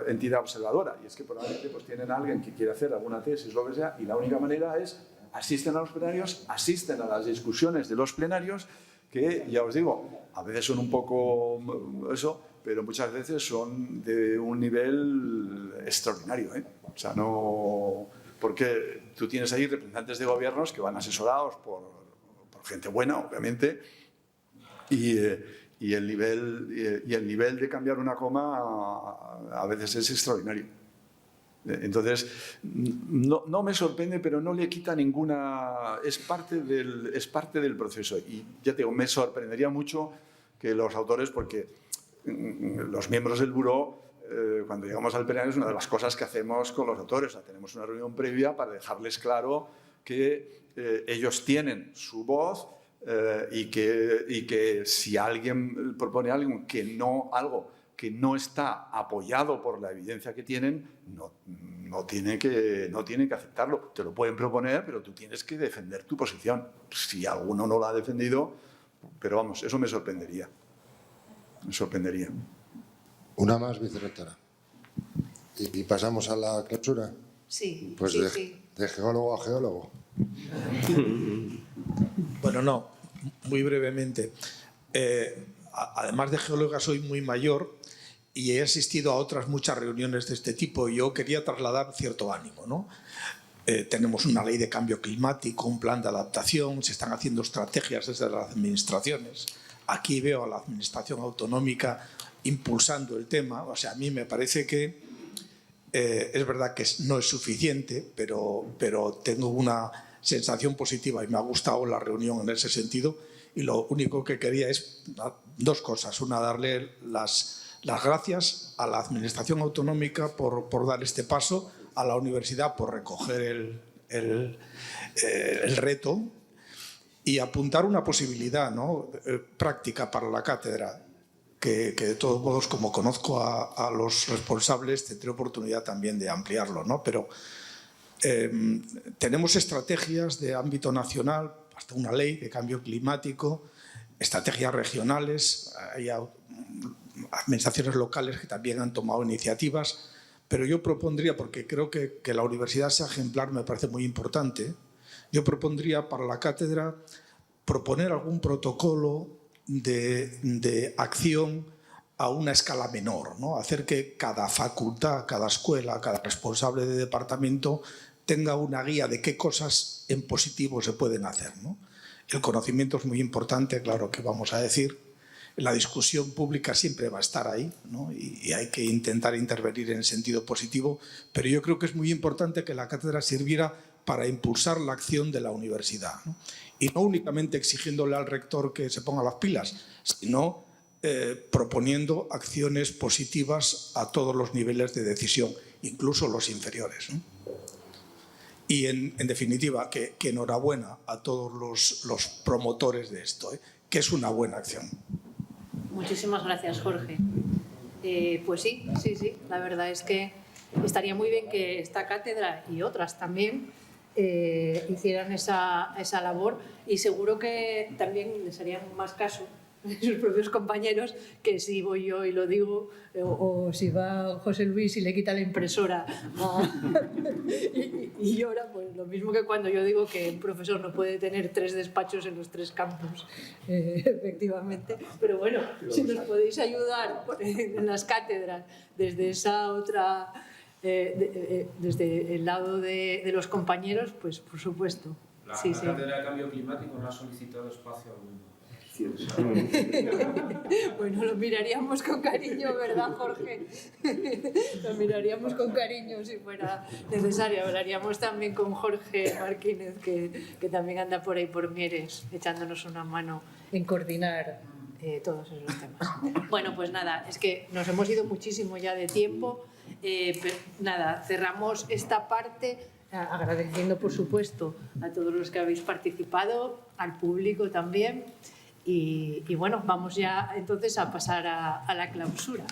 entidad observadora? Y es que probablemente pues, tienen a alguien que quiere hacer alguna tesis, lo que sea, y la única manera es asisten a los plenarios, asisten a las discusiones de los plenarios, que ya os digo, a veces son un poco eso, pero muchas veces son de un nivel extraordinario, ¿eh? O sea, no... Porque tú tienes ahí representantes de gobiernos que van asesorados por gente buena, obviamente, y el nivel de cambiar una coma a veces es extraordinario. Entonces, no me sorprende, pero no le quita ninguna... Es parte del proceso. Y ya te digo, me sorprendería mucho que los autores, porque los miembros del buró, cuando llegamos al plenario, es una de las cosas que hacemos con los autores. O sea, tenemos una reunión previa para dejarles claro que ellos tienen su voz y que si alguien propone algo que no está apoyado por la evidencia que tienen, no tiene que aceptarlo. Te lo pueden proponer, pero tú tienes que defender tu posición. Si alguno no lo ha defendido, pero vamos, eso me sorprendería. Me sorprendería. Una más, vicerrectora. Y pasamos a la clausura. Sí, pues sí. De geólogo a geólogo. Bueno, no, muy brevemente. Además de geóloga, soy muy mayor y he asistido a otras muchas reuniones de este tipo. Y yo quería trasladar cierto ánimo, ¿no? Tenemos una ley de cambio climático, un plan de adaptación, se están haciendo estrategias desde las administraciones. Aquí veo a la administración autonómica impulsando el tema. O sea, a mí me parece que es verdad que no es suficiente, pero tengo una sensación positiva y me ha gustado la reunión en ese sentido. Y lo único que quería es dos cosas. Una, darle las gracias a la Administración Autonómica por dar este paso, a la universidad por recoger el reto y apuntar una posibilidad, ¿no? Práctica para la cátedra, que de todos modos, como conozco a los responsables, tendré oportunidad también de ampliarlo, ¿no? Pero tenemos estrategias de ámbito nacional, hasta una ley de cambio climático, estrategias regionales, hay administraciones locales que también han tomado iniciativas, pero yo propondría, porque creo que la universidad sea ejemplar, me parece muy importante, yo propondría para la cátedra proponer algún protocolo de acción a una escala menor, ¿no? Hacer que cada facultad, cada escuela, cada responsable de departamento tenga una guía de qué cosas en positivo se pueden hacer, ¿no? El conocimiento es muy importante, claro que vamos a decir. La discusión pública siempre va a estar ahí, ¿no? Y hay que intentar intervenir en sentido positivo, pero yo creo que es muy importante que la cátedra sirviera para impulsar la acción de la universidad, ¿no? Y no únicamente exigiéndole al rector que se ponga las pilas, sino proponiendo acciones positivas a todos los niveles de decisión, incluso los inferiores, ¿no? Y en definitiva, que enhorabuena a todos los promotores de esto, que es una buena acción. Muchísimas gracias, Jorge. Pues sí, la verdad es que estaría muy bien que esta cátedra y otras también hicieran esa labor, y seguro que también les harían más caso sus propios compañeros que si voy yo y lo digo, o si va José Luis y le quita la impresora y llora, pues lo mismo que cuando yo digo que un profesor no puede tener 3 despachos en los 3 campus, efectivamente. Pero bueno, si nos podéis ayudar en las cátedras desde esa otra, desde el lado de los compañeros, pues por supuesto. La cátedra de cambio climático no ha solicitado espacio alguno. Bueno, lo miraríamos con cariño, ¿verdad, Jorge? Lo miraríamos con cariño si fuera necesario. Hablaríamos también con Jorge Martínez, que también anda por ahí por Mieres, echándonos una mano en coordinar todos esos temas. Bueno, pues nada, es que nos hemos ido muchísimo ya de tiempo. Pero nada, cerramos esta parte agradeciendo, por supuesto, a todos los que habéis participado, al público también. Y bueno, vamos ya entonces a pasar a la clausura.